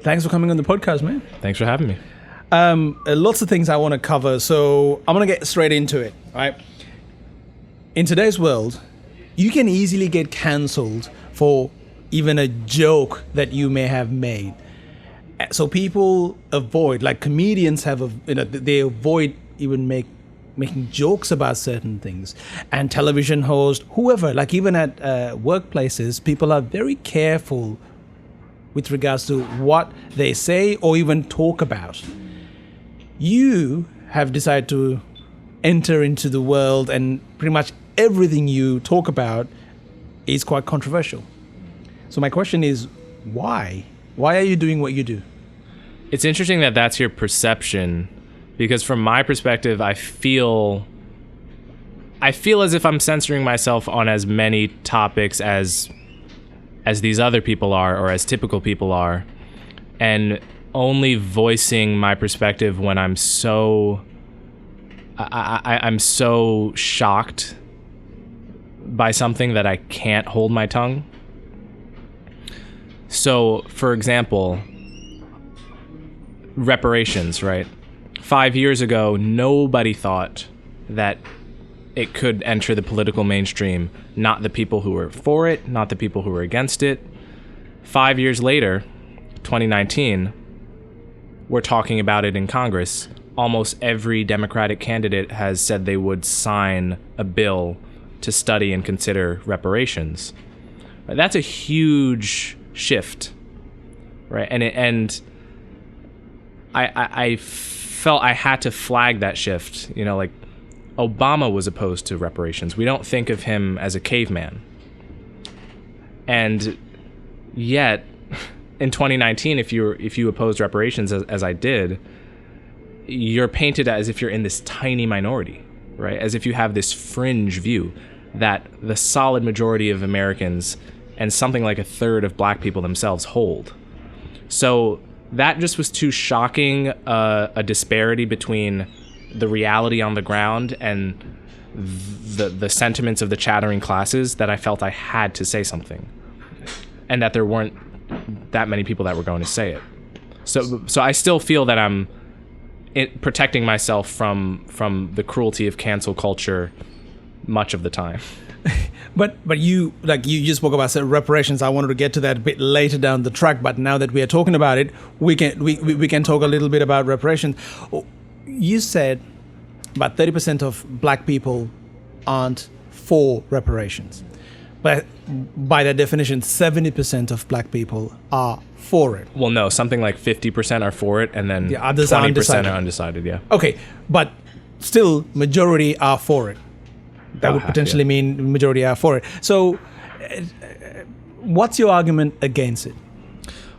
Thanks for coming on the podcast, man. Thanks for having me. Lots of things I want to cover, so I'm going to get straight into it, right? In today's world, you can easily get cancelled for even a joke that you may have made. So people avoid, like comedians they avoid even making jokes about certain things. And television hosts, whoever, like even at workplaces, people are very careful with regards to what they say or even talk about. You have decided to enter into the world, and pretty much everything you talk about is quite controversial. So my question is, why? Why are you doing what you do? It's interesting that that's your perception, because from my perspective, I feel as if I'm censoring myself on as many topics as these other people are, or as typical people are, and only voicing my perspective when I'm so shocked by something that I can't hold my tongue. So, for example, reparations, right? 5 years ago, nobody thought that it could enter the political mainstream. Not the people who were for it, not the people who were against it. 5 years later, 2019, we're talking about it in Congress. Almost every Democratic candidate has said they would sign a bill to study and consider reparations. That's a huge shift, right? And I felt I had to flag that shift. You know, like Obama was opposed to reparations. We don't think of him as a caveman. And yet, in 2019, if you opposed reparations as I did, you're painted as if you're in this tiny minority, right? As if you have this fringe view that the solid majority of Americans and something like a third of black people themselves hold. So that just was too shocking a disparity between the reality on the ground and the sentiments of the chattering classes, that I felt I had to say something, and that there weren't that many people that were going to say it. So I still feel that I'm protecting myself from the cruelty of cancel culture much of the time. But you just spoke about reparations. I wanted to get to that a bit later down the track, but now that we are talking about it, we can talk a little bit about reparations. You said about 30% of black people aren't for reparations. But by that definition, 70% of black people are for it. Well, no, something like 50% are for it, and then others 20% are undecided, yeah. Okay, but still, majority are for it. That would potentially mean majority are for it. So what's your argument against it?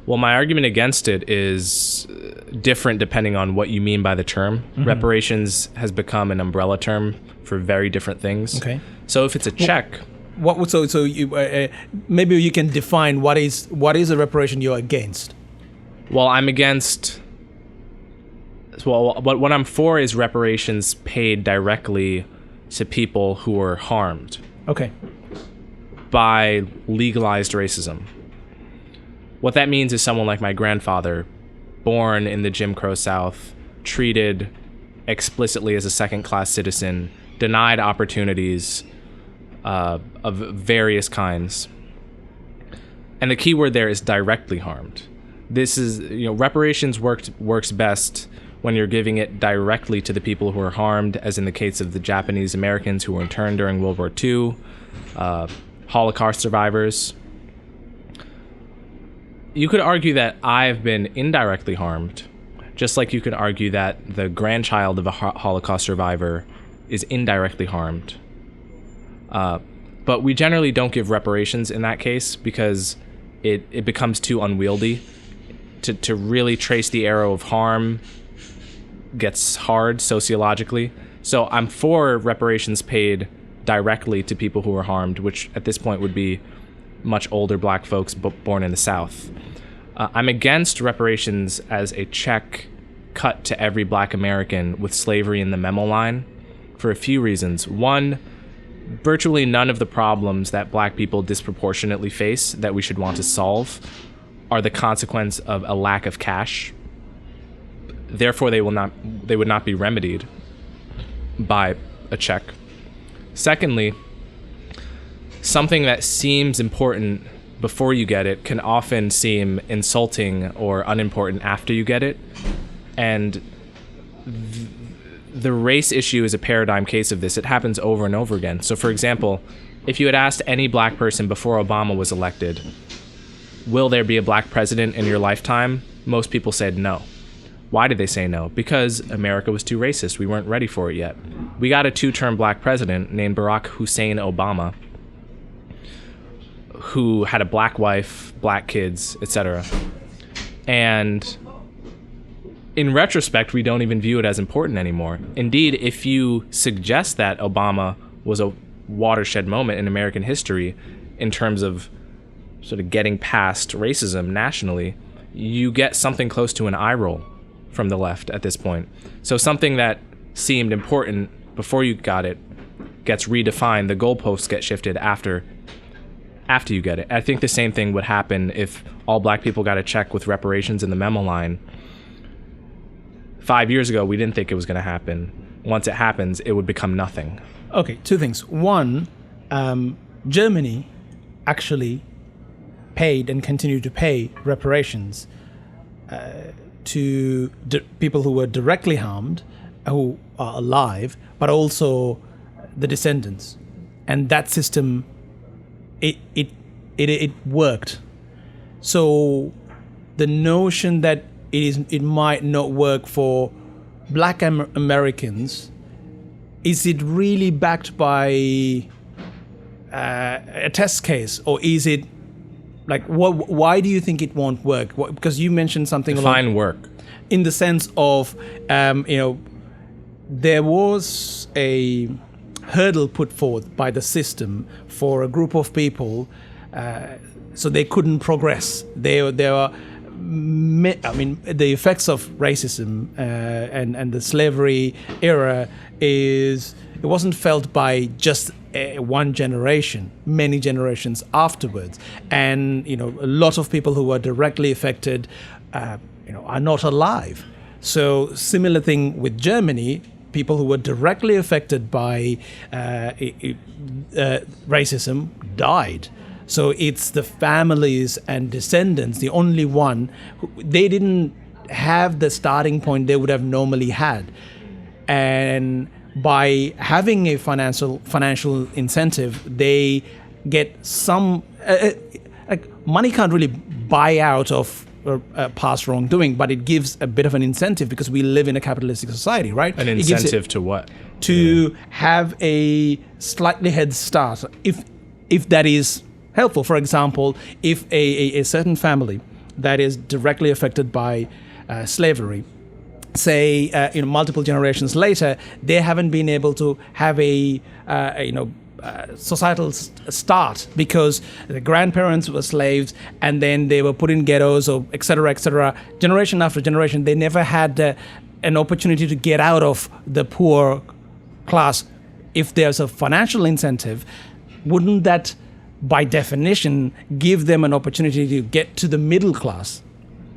Well, my argument against it is different depending on what you mean by the term. Mm-hmm. Reparations has become an umbrella term for very different things. Okay. So if it's a check... maybe you can define what is a reparation you're against? Well, I'm against... Well, what I'm for is reparations paid directly to people who were harmed. Okay. By legalized racism. What that means is someone like my grandfather, born in the Jim Crow South, treated explicitly as a second-class citizen, denied opportunities of various kinds. And the key word there is directly harmed. This is, reparations works best when you're giving it directly to the people who are harmed, as in the case of the Japanese Americans who were interned during World War II, Holocaust survivors. You could argue that I've been indirectly harmed, just like you could argue that the grandchild of a Holocaust survivor is indirectly harmed. But we generally don't give reparations in that case because it becomes too unwieldy. To really trace the arrow of harm gets hard sociologically. So I'm for reparations paid directly to people who were harmed, which at this point would be much older black folks born in the South. I'm against reparations as a check cut to every black American with slavery in the memo line for a few reasons. One, virtually none of the problems that black people disproportionately face that we should want to solve are the consequence of a lack of cash. Therefore, they would not be remedied by a check. Secondly, something that seems important before you get it can often seem insulting or unimportant after you get it. And the race issue is a paradigm case of this. It happens over and over again. So, for example, if you had asked any black person before Obama was elected, will there be a black president in your lifetime? Most people said no. Why did they say no? Because America was too racist. We weren't ready for it yet. We got a 2-term black president named Barack Hussein Obama, who had a black wife, black kids, etc. And in retrospect, we don't even view it as important anymore. Indeed, if you suggest that Obama was a watershed moment in American history in terms of sort of getting past racism nationally, you get something close to an eye roll from the left at this point. So something that seemed important before you got it gets redefined. The goalposts get shifted after you get it. I think the same thing would happen if all black people got a check with reparations in the memo line. 5 years ago, we didn't think it was going to happen. Once it happens, it would become nothing. Okay, 2 things. One, Germany actually paid and continued to pay reparations to people who were directly harmed, who are alive, but also the descendants. And that system, it worked. So the notion that it might not work for black Americans, is it really backed by a test case, or is it like why do you think it won't work? Because you mentioned something Define work in the sense of there was a hurdle put forth by the system for a group of people, so they couldn't progress. They were the effects of racism and the slavery era it wasn't felt by just one generation, many generations afterwards. And, a lot of people who were directly affected, are not alive. So similar thing with Germany, people who were directly affected by racism died. So it's the families and descendants, the only one, they didn't have the starting point they would have normally had. And by having a financial incentive, they get some, money can't really buy out of past wrongdoing, but it gives a bit of an incentive because we live in a capitalistic society, right? An incentive to what? To have a slightly head start, if that is helpful. For example, if a certain family that is directly affected by slavery, say multiple generations later, they haven't been able to have a societal start because the grandparents were slaves and then they were put in ghettos, or et cetera, generation after generation. They never had an opportunity to get out of the poor class. If there's a financial incentive, wouldn't that by definition give them an opportunity to get to the middle class?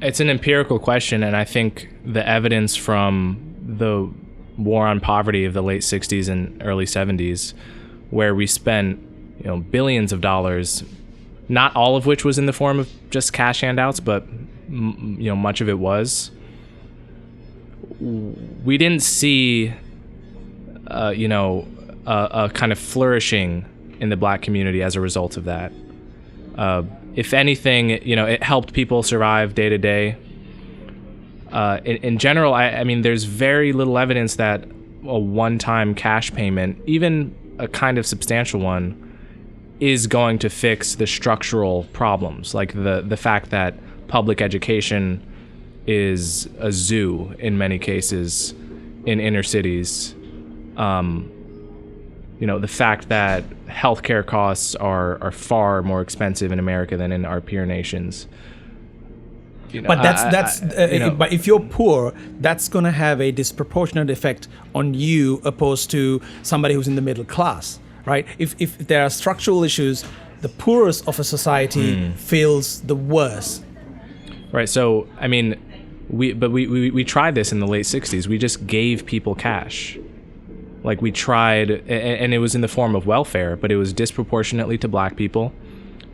It's an empirical question, and I think the evidence from the war on poverty of the late 60s and early 70s, where we spent billions of dollars, not all of which was in the form of just cash handouts, but much of it was. We didn't see a kind of flourishing in the black community as a result of that. If anything, it helped people survive day to day. In general, I mean, there's very little evidence that a one-time cash payment, even a kind of substantial one, is going to fix the structural problems, like the fact that public education is a zoo in many cases in inner cities. The fact that healthcare costs are far more expensive in America than in our peer nations. But but if you're poor, that's going to have a disproportionate effect on you opposed to somebody who's in the middle class, right? If there are structural issues, the poorest of a society feels the worst. Right. So, I mean, we tried this in the late 60s. We just gave people cash. Like we tried, and it was in the form of welfare, but it was disproportionately to black people.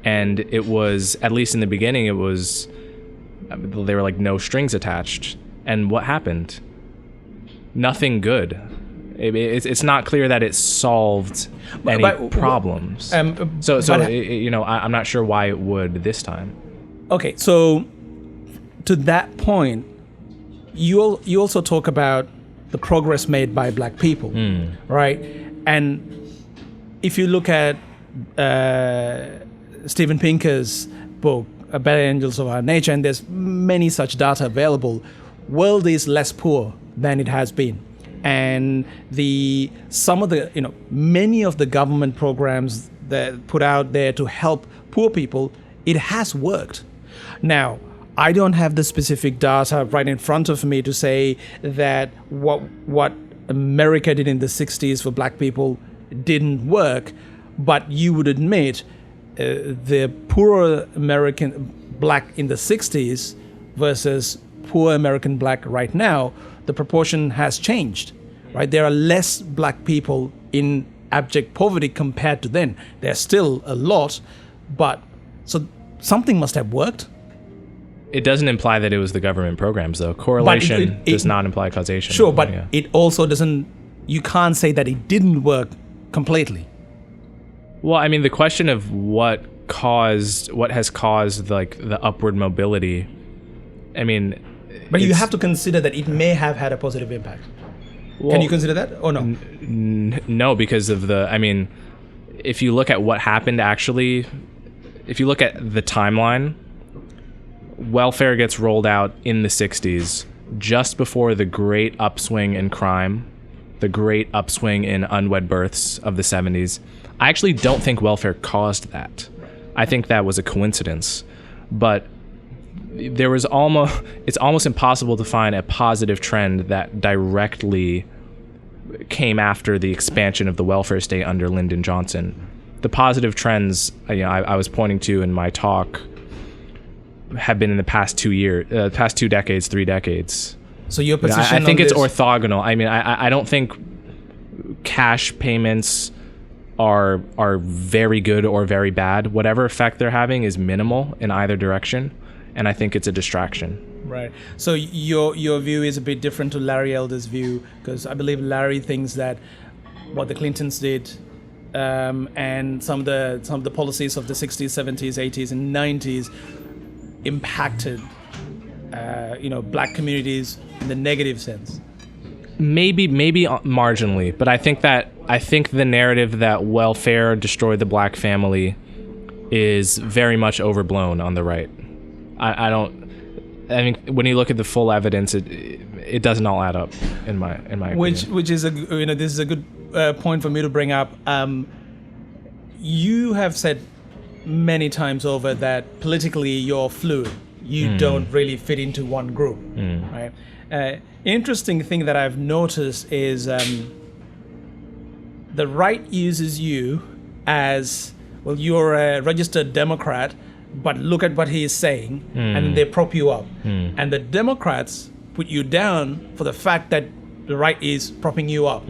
And it was, at least in the beginning, they were like no strings attached. And what happened? Nothing good. It's not clear that it solved any problems. I'm not sure why it would this time. Okay, so to that point, you also talk about the progress made by black people, right? And if you look at Steven Pinker's book, Better Angels of Our Nature, and there's many such data available, world is less poor than it has been. And many of the government programs that put out there to help poor people, it has worked. Now, I don't have the specific data right in front of me to say that what America did in the 60s for black people didn't work, but you would admit the poorer American black in the 60s versus poor American black right now, the proportion has changed, right? There are less black people in abject poverty compared to then. There's still a lot, but so something must have worked. It doesn't imply that it was the government programs, though. Correlation does not imply causation. Sure, but it also doesn't, you can't say that it didn't work completely. Well, I mean, the question of what has caused like the upward mobility, I mean... But you have to consider that it may have had a positive impact. Well, can you consider that or no? No, because of if you look at what happened actually, if you look at the timeline, welfare gets rolled out in the 60s, just before the great upswing in crime, the great upswing in unwed births of the 70s. I actually don't think welfare caused that. I think that was a coincidence. But it's almost impossible to find a positive trend that directly came after the expansion of the welfare state under Lyndon Johnson. The positive trends I was pointing to in my talk have been in the past 2 decades, 3 decades. So your position I think it's orthogonal. I mean, I don't think cash payments are very good or very bad. Whatever effect they're having is minimal in either direction, and I think it's a distraction. Right. So your view is a bit different to Larry Elder's view, because I believe Larry thinks that what the Clintons did and some of the policies of the 60s, 70s, 80s, and 90s impacted black communities in the negative sense. Maybe marginally, but I think the narrative that welfare destroyed the black family is very much overblown on the right. I mean, when you look at the full evidence, it doesn't all add up in my opinion. Which is this is a good point for me to bring up. You have said many times over that politically you're fluid. You don't really fit into one group, right? Interesting thing that I've noticed is the right uses you as, well, you're a registered Democrat, but look at what he is saying, and they prop you up. And the Democrats put you down for the fact that the right is propping you up.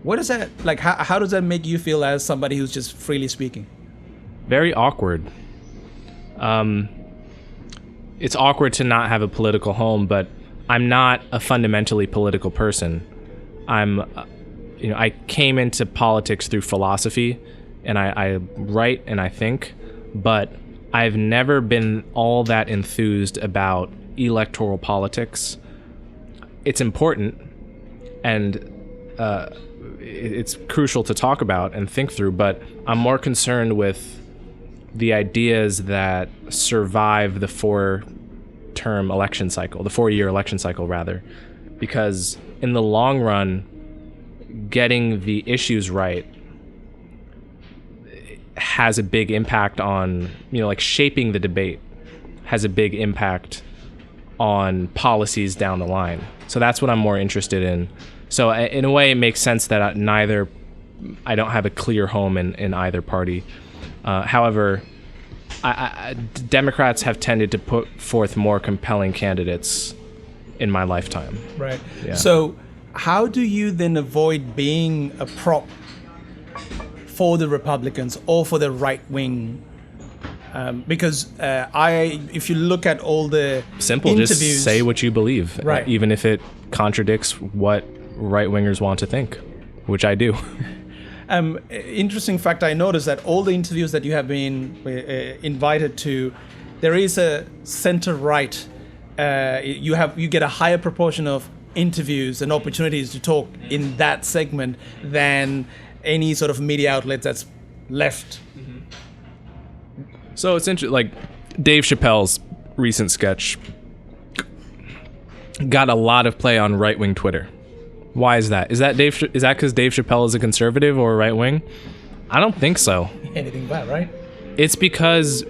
What is that, like, how does that make you feel as somebody who's just freely speaking? Very awkward. It's awkward to not have a political home, but I'm not a fundamentally political person. I came into politics through philosophy, and I write and I think, but I've never been all that enthused about electoral politics. It's important, and it's crucial to talk about and think through, but I'm more concerned with the ideas that survive the 4-year election cycle, rather, because in the long run, getting the issues right has a big impact on, shaping the debate has a big impact on policies down the line. So that's what I'm more interested in. So in a way, it makes sense that I don't have a clear home in either party. However, Democrats have tended to put forth more compelling candidates in my lifetime. Right. Yeah. So how do you then avoid being a prop for the Republicans or for the right wing? Because if you look at all the simple, interviews, just say what you believe, right? Even if it contradicts what right wingers want to think, which I do. Interesting fact, I noticed that all the interviews that you have been invited to, there is a center right. You get a higher proportion of interviews and opportunities to talk in that segment than any sort of media outlet that's left. So it's interesting, like Dave Chappelle's recent sketch got a lot of play on right-wing Twitter. Why is that? Is that because Dave Chappelle is a conservative or a right-wing? I don't think so. Anything but, right? It's because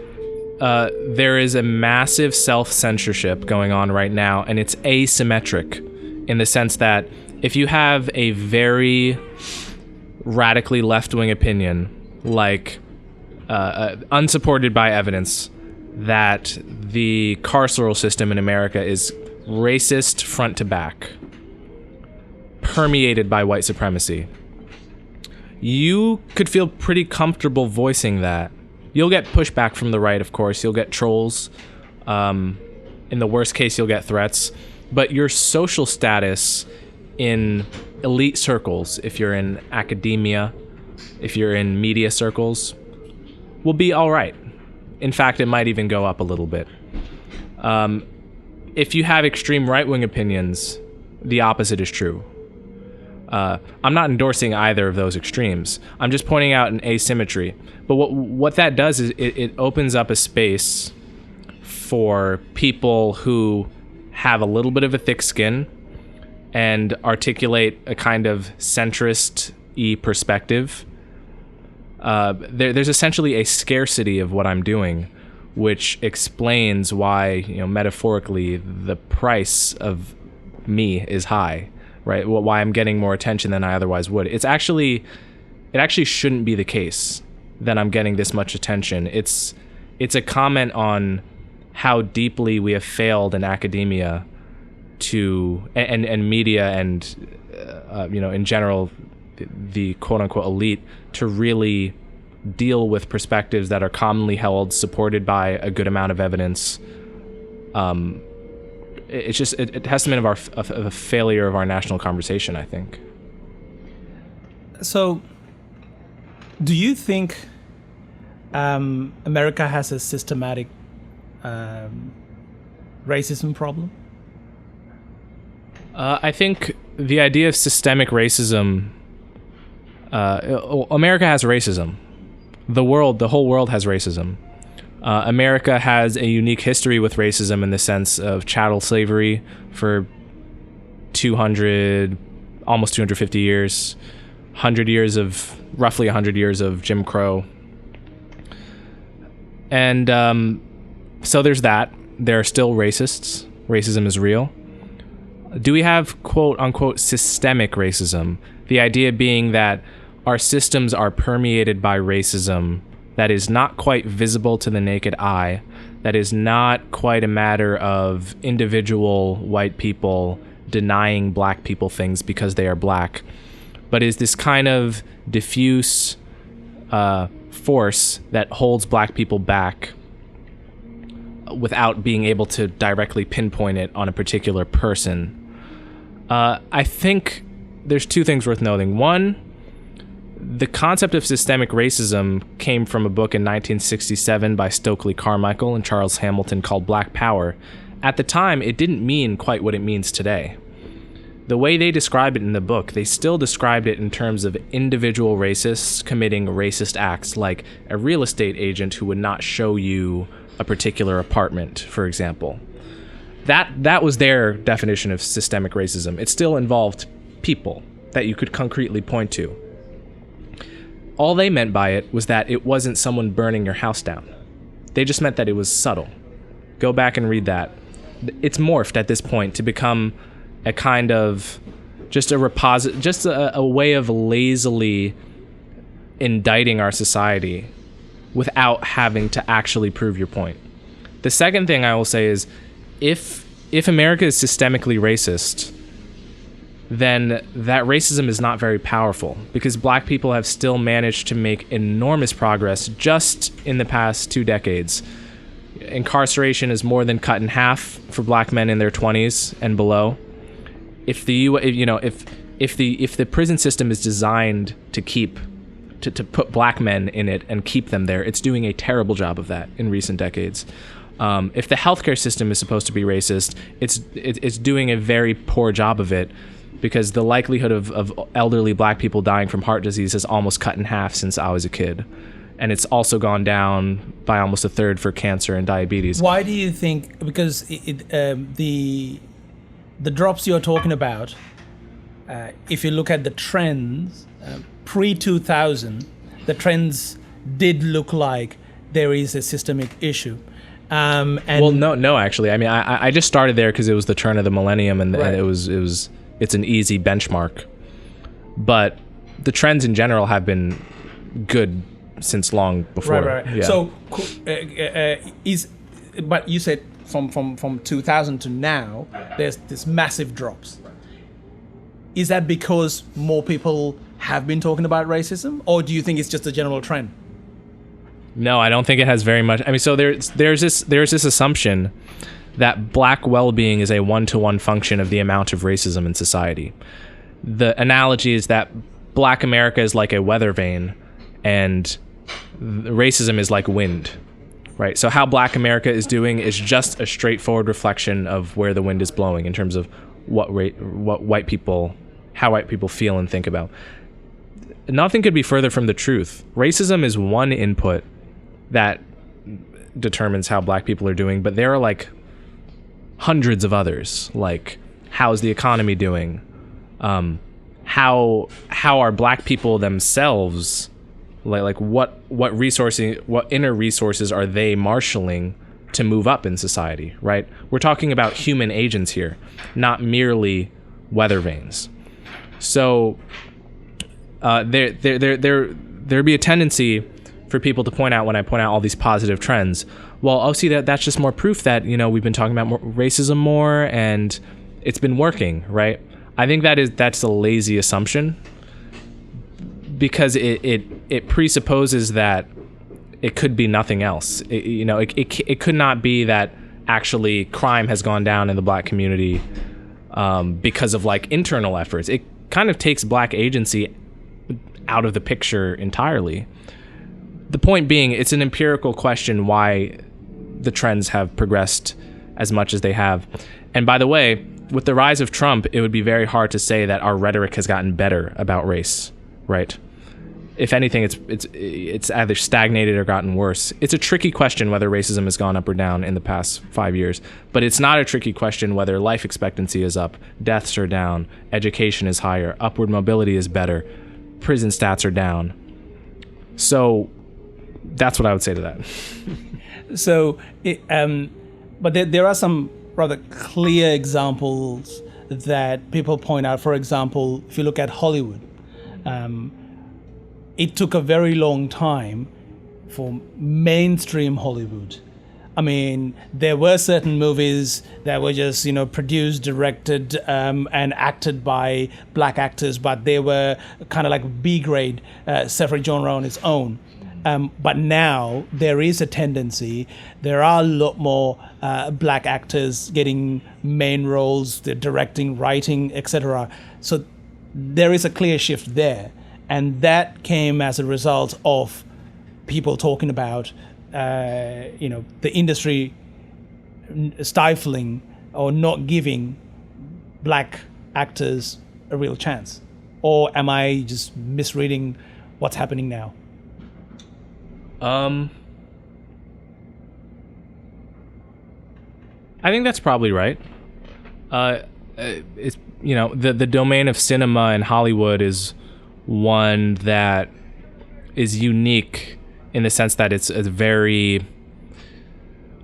there is a massive self-censorship going on right now, and it's asymmetric in the sense that if you have a very radically left-wing opinion, like unsupported by evidence, that the carceral system in America is racist front to back, permeated by white supremacy, you could feel pretty comfortable voicing that. You'll get pushback from the right, of course. You'll get trolls. In the worst case, you'll get threats. But your social status in elite circles, if you're in academia, if you're in media circles, will be all right. In fact, it might even go up a little bit. If you have extreme right-wing opinions, the opposite is true. I'm not endorsing either of those extremes. I'm just pointing out an asymmetry. But what that does is it opens up a space for people who have a little bit of a thick skin and articulate a kind of centrist-y perspective. There's essentially a scarcity of what I'm doing, which explains why, metaphorically, the price of me is high, right? Why I'm getting more attention than I otherwise would. It actually shouldn't be the case that I'm getting this much attention. It's a comment on how deeply we have failed in academia and media and in general the quote unquote elite to really deal with perspectives that are commonly held, supported by a good amount of evidence. It's just a testament of a failure of our national conversation, I think. So, do you think America has a systematic racism problem? I think the idea of systemic racism, America has racism. The whole world has racism. America has a unique history with racism in the sense of chattel slavery for almost 250 years, roughly 100 years of Jim Crow. And so there's that. There are still racists. Racism is real. Do we have quote unquote systemic racism? The idea being that our systems are permeated by racism that is not quite visible to the naked eye, that is not quite a matter of individual white people denying black people things because they are black, but is this kind of diffuse force that holds black people back without being able to directly pinpoint it on a particular person. I think there's two things worth noting. One, the concept of systemic racism came from a book in 1967 by Stokely Carmichael and Charles Hamilton called Black Power. At the time, it didn't mean quite what it means today. The way they describe it in the book, they still described it in terms of individual racists committing racist acts, like a real estate agent who would not show you a particular apartment, for example. That was their definition of systemic racism. It still involved people that you could concretely point to. All they meant by it was that it wasn't someone burning your house down. They just meant that it was subtle. Go back and read that. It's morphed at this point to become a kind of just a way of lazily indicting our society without having to actually prove your point. The second thing I will say is, if America is systemically racist, then that racism is not very powerful, because black people have still managed to make enormous progress just in the past 2 decades. Incarceration is more than cut in half for black men in their 20s and below. If the prison system is designed to put black men in it and keep them there, it's doing a terrible job of that in recent decades. If the healthcare system is supposed to be racist, it's doing a very poor job of it, because the likelihood of elderly black people dying from heart disease has almost cut in half since I was a kid. And it's also gone down by almost a third for cancer and diabetes. Why do you think? Because the drops you're talking about, if you look at the trends, pre-2000, the trends did look like there is a systemic issue. And well, no, actually. I mean, I just started there because it was the turn of the millennium, and it's an easy benchmark. But the trends in general have been good since long before. Right. Yeah. So, but you said from 2000 to now, there's this massive drops. Is that because more people have been talking about racism, or do you think it's just a general trend? No, I don't think it has very much. I mean, so there's this assumption that black well-being is a one-to-one function of the amount of racism in society. The analogy is that black America is like a weather vane, and racism is like wind, right? So how black America is doing is just a straightforward reflection of where the wind is blowing in terms of how white people feel and think about. Nothing could be further from the truth. Racism is one input that determines how black people are doing, but there are like hundreds of others. Like, how's the economy doing? How are black people themselves, like what inner resources are they marshaling to move up in society, right? We're talking about human agents here, not merely weather vanes. So there'd be a tendency for people to point out, when I point out all these positive trends, well, I'll see that's just more proof that, we've been talking about racism more and it's been working, right? I think that's a lazy assumption, because it presupposes that it could be nothing else. It could not be that actually crime has gone down in the black community because of like internal efforts. It kind of takes black agency out of the picture entirely. The point being, it's an empirical question why the trends have progressed as much as they have. And by the way, with the rise of Trump, it would be very hard to say that our rhetoric has gotten better about race, right? If anything, it's either stagnated or gotten worse. It's a tricky question whether racism has gone up or down in the past 5 years, but it's not a tricky question whether life expectancy is up, deaths are down, education is higher, upward mobility is better, prison stats are down. So that's what I would say to that. So, but there are some rather clear examples that people point out. For example, if you look at Hollywood, it took a very long time for mainstream Hollywood. I mean, there were certain movies that were just, produced, directed, and acted by black actors, but they were kind of like B-grade, separate genre on its own. But now there is a tendency, there are a lot more black actors getting main roles, they're directing, writing, etc. So there is a clear shift there. And that came as a result of people talking about, the industry stifling or not giving black actors a real chance. Or am I just misreading what's happening now? I think that's probably right. It's the domain of cinema and Hollywood is one that is unique in the sense that it's a very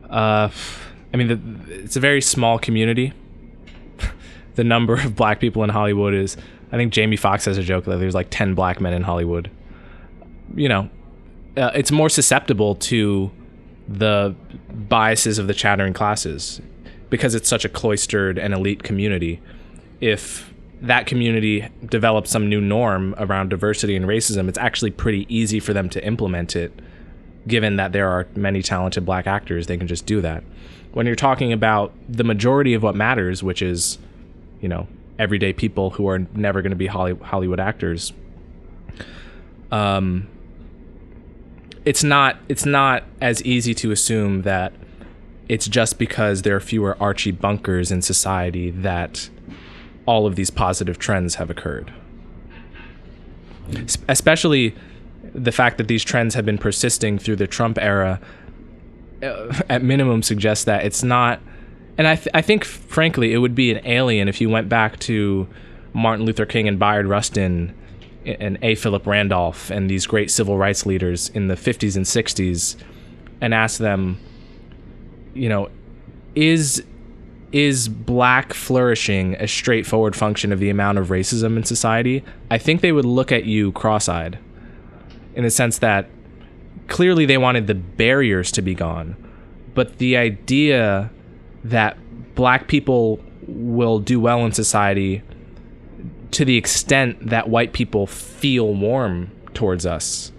it's a very small community. The number of black people in Hollywood is, I think Jamie Foxx has a joke that there's like 10 black men in Hollywood. it's more susceptible to the biases of the chattering classes because it's such a cloistered and elite community. If that community develops some new norm around diversity and racism, it's actually pretty easy for them to implement it, given that there are many talented black actors. They can just do that. When you're talking about the majority of what matters, which is, everyday people who are never going to be Hollywood actors, it's not as easy to assume that it's just because there are fewer Archie Bunkers in society that all of these positive trends have occurred. Especially the fact that these trends have been persisting through the Trump era, at minimum, suggests that it's not. And I think, frankly, it would be an alien if you went back to Martin Luther King and Bayard Rustin and A. Philip Randolph and these great civil rights leaders in the 50s and 60s and asked them, is black flourishing a straightforward function of the amount of racism in society? I think they would look at you cross-eyed, in the sense that clearly they wanted the barriers to be gone, but the idea that black people will do well in society to the extent that white people feel warm towards us,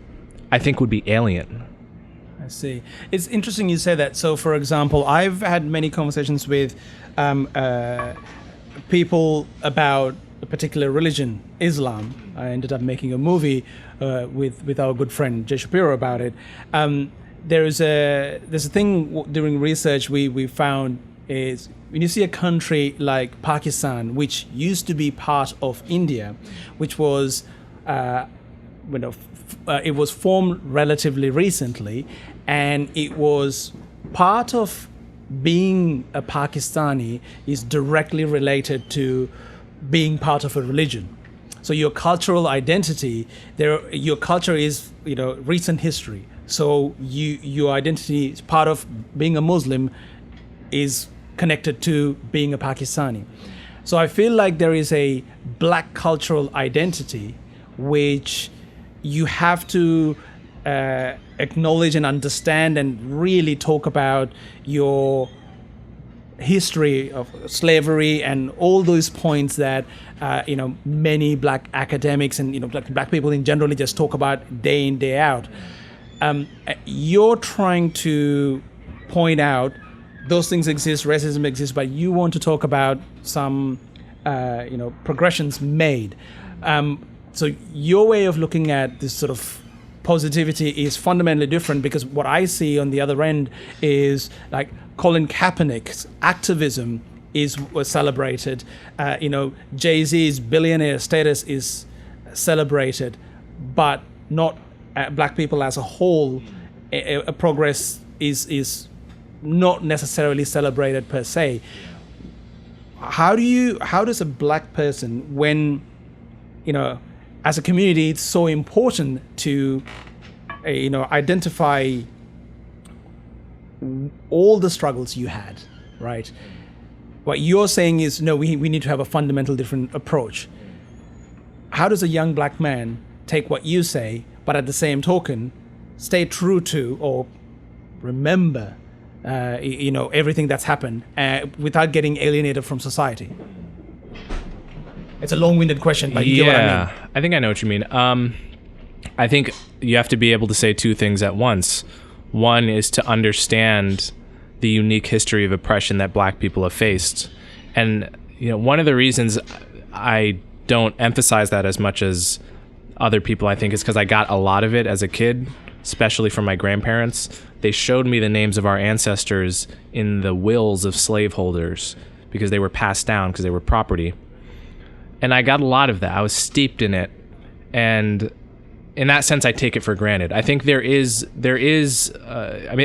I think would be alien. I see. It's interesting you say that. So, for example, I've had many conversations with people about a particular religion, Islam. I ended up making a movie with our good friend Jay Shapiro about it. There's a thing during research we found is when you see a country like Pakistan, which used to be part of India, which was it was formed relatively recently, and it was part of being a Pakistani is directly related to being part of a religion. So your cultural identity, your culture is recent history. So your identity is part of being a Muslim is connected to being a Pakistani. So I feel like there is a black cultural identity which you have to acknowledge and understand and really talk about your history of slavery and all those points that many black academics and black people in generally just talk about day in, day out. You're trying to point out those things exist, racism exists, but you want to talk about some progressions made. So your way of looking at this sort of positivity is fundamentally different, because what I see on the other end is like Colin Kaepernick's activism was celebrated. Jay-Z's billionaire status is celebrated, but not black people as a whole. A progress is not necessarily celebrated per se. How does a black person, when as a community, it's so important to identify all the struggles you had, right? What you're saying is, no, we need to have a fundamental different approach. How does a young black man take what you say, but at the same token, stay true to or remember, everything that's happened without getting alienated from society? It's a long-winded question, but you get what I mean. I think I know what you mean. I think you have to be able to say two things at once. One is to understand the unique history of oppression that black people have faced. And one of the reasons I don't emphasize that as much as other people, I think, is because I got a lot of it as a kid, especially from my grandparents. They showed me the names of our ancestors in the wills of slaveholders because they were passed down, because they were property. And I got a lot of that. I was steeped in it. And in that sense, I take it for granted. I think I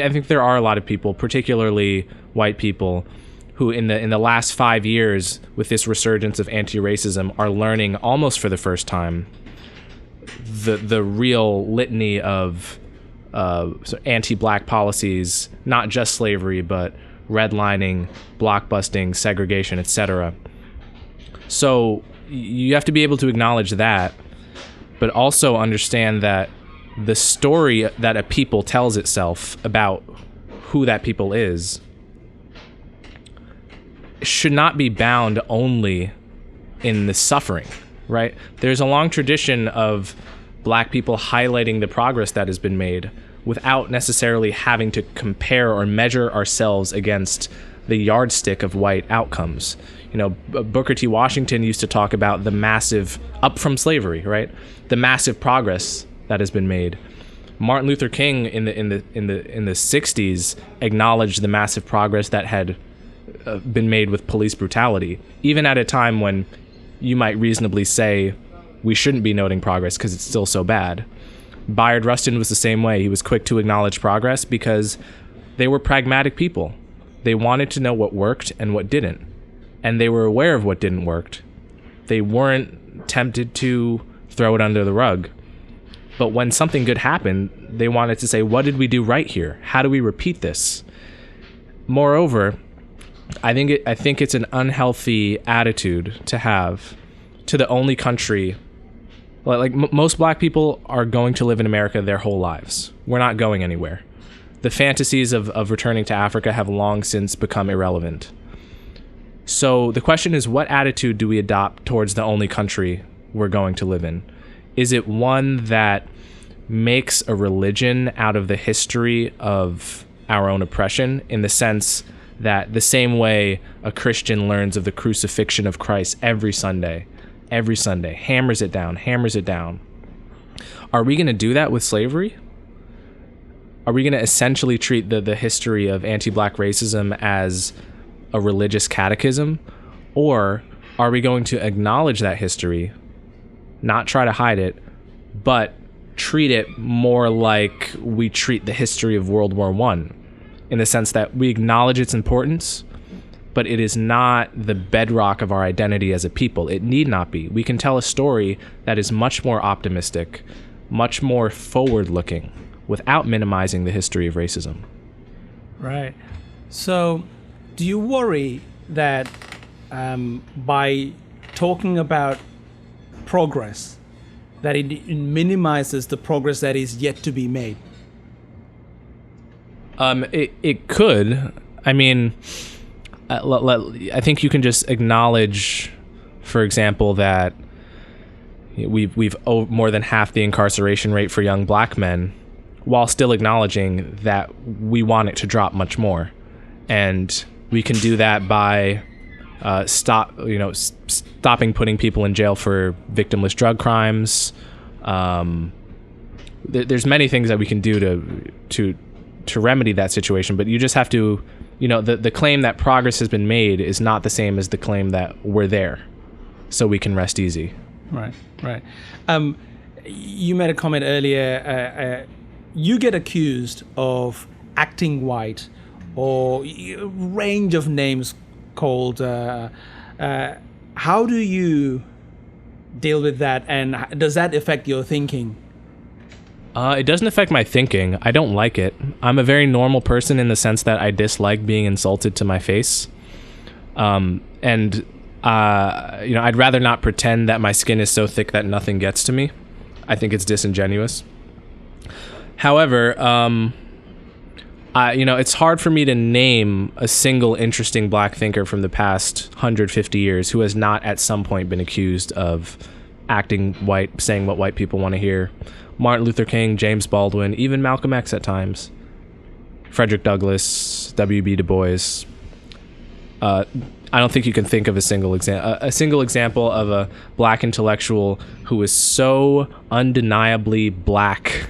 think there are a lot of people, particularly white people, who in the last 5 years, with this resurgence of anti-racism, are learning almost for the first time the real litany of anti-black policies, not just slavery, but redlining, blockbusting, segregation, etc. So you have to be able to acknowledge that, but also understand that the story that a people tells itself about who that people is should not be bound only in the suffering, right? There's a long tradition of Black people highlighting the progress that has been made without necessarily having to compare or measure ourselves against the yardstick of white outcomes. You know, Booker T. Washington used to talk about the massive, up from slavery, right? The massive progress that has been made. Martin Luther King in the 60s acknowledged the massive progress that had been made with police brutality, even at a time when you might reasonably say we shouldn't be noting progress because it's still so bad. Bayard Rustin was the same way. He was quick to acknowledge progress because they were pragmatic people. They wanted to know what worked and what didn't, and they were aware of what didn't work. They weren't tempted to throw it under the rug. But when something good happened, they wanted to say, what did we do right here? How do we repeat this? Moreover, I think it's an unhealthy attitude to have to the only country. Most Black people are going to live in America their whole lives. We're not going anywhere. The fantasies of returning to Africa have long since become irrelevant. So the question is, what attitude do we adopt towards the only country we're going to live in? Is it one that makes a religion out of the history of our own oppression, in the sense that the same way a Christian learns of the crucifixion of Christ every Sunday, hammers it down. Are we going to do that with slavery? Are we going to essentially treat the history of anti-Black racism as a religious catechism? Or are we going to acknowledge that history, not try to hide it, but treat it more like we treat the history of World War I, in the sense that we acknowledge its importance, but it is not the bedrock of our identity as a people. It need not be. We can tell a story that is much more optimistic, much more forward-looking, without minimizing the history of racism. Right. So, do you worry that by talking about progress, that it minimizes the progress that is yet to be made? It could. I mean, I think you can just acknowledge, for example, that we've more than half the incarceration rate for young Black men, while still acknowledging that we want it to drop much more. And we can do that by stopping putting people in jail for victimless drug crimes. There's many things that we can do to remedy that situation, but you just have to, the claim that progress has been made is not the same as the claim that we're there, so we can rest easy. Right. You made a comment earlier. You get accused of acting white, or a range of names called. How do you deal with that, and does that affect your thinking? It doesn't affect my thinking. I don't like it. I'm a very normal person in the sense that I dislike being insulted to my face. I'd rather not pretend that my skin is so thick that nothing gets to me. I think it's disingenuous. However, it's hard for me to name a single interesting Black thinker from the past 150 years who has not at some point been accused of acting white, saying what white people want to hear. Martin Luther King, James Baldwin, even Malcolm X at times. Frederick Douglass, W.B. Du Bois. I don't think you can think of a single example of a Black intellectual who is so undeniably Black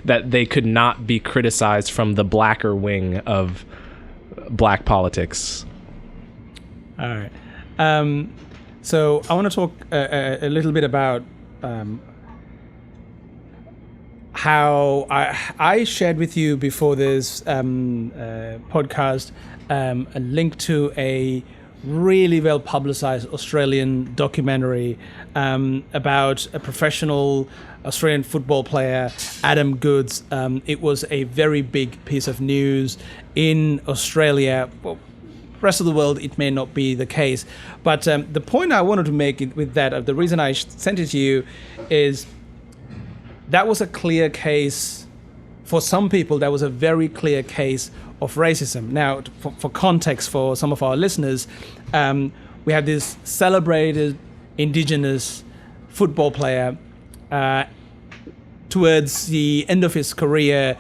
that they could not be criticized from the blacker wing of Black politics. All right. So I want to talk a little bit about how I shared with you before this podcast a link to a really well publicized Australian documentary about a professional Australian football player, Adam Goodes. It was a very big piece of news in Australia. Well, rest of the world, it may not be the case. But the point I wanted to make with that, the reason I sent it to you is that was a clear case. For some people, that was a very clear case of racism. Now, for context, for some of our listeners, we have this celebrated indigenous football player. Towards the end of his career,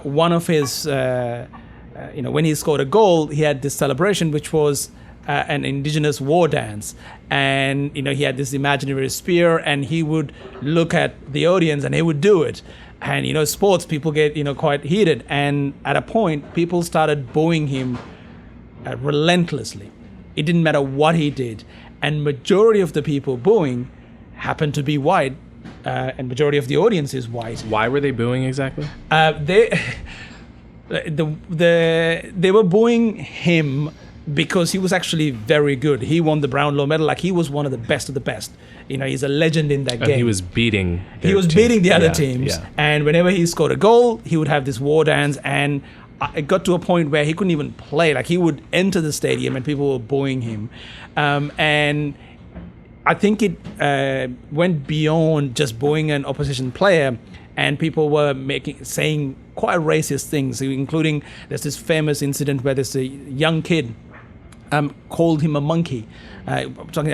one of his, when he scored a goal, he had this celebration, which was an indigenous war dance. And, he had this imaginary spear, and he would look at the audience and he would do it. And, sports, people get, quite heated. And at a point, people started booing him relentlessly. It didn't matter what he did. And majority of the people booing happened to be white, and majority of the audience is white. Why were they booing exactly? They were booing him because he was actually very good. He won the Brownlow medal. Like, he was one of the best of the best. He's a legend in that game. He was beating the other teams. Yeah. And whenever he scored a goal, he would have this war dance. And it got to a point where he couldn't even play. Like, he would enter the stadium and people were booing him. And I think it went beyond just booing an opposition player, and people were saying quite racist things, including there's this famous incident where there's a young kid called him a monkey. I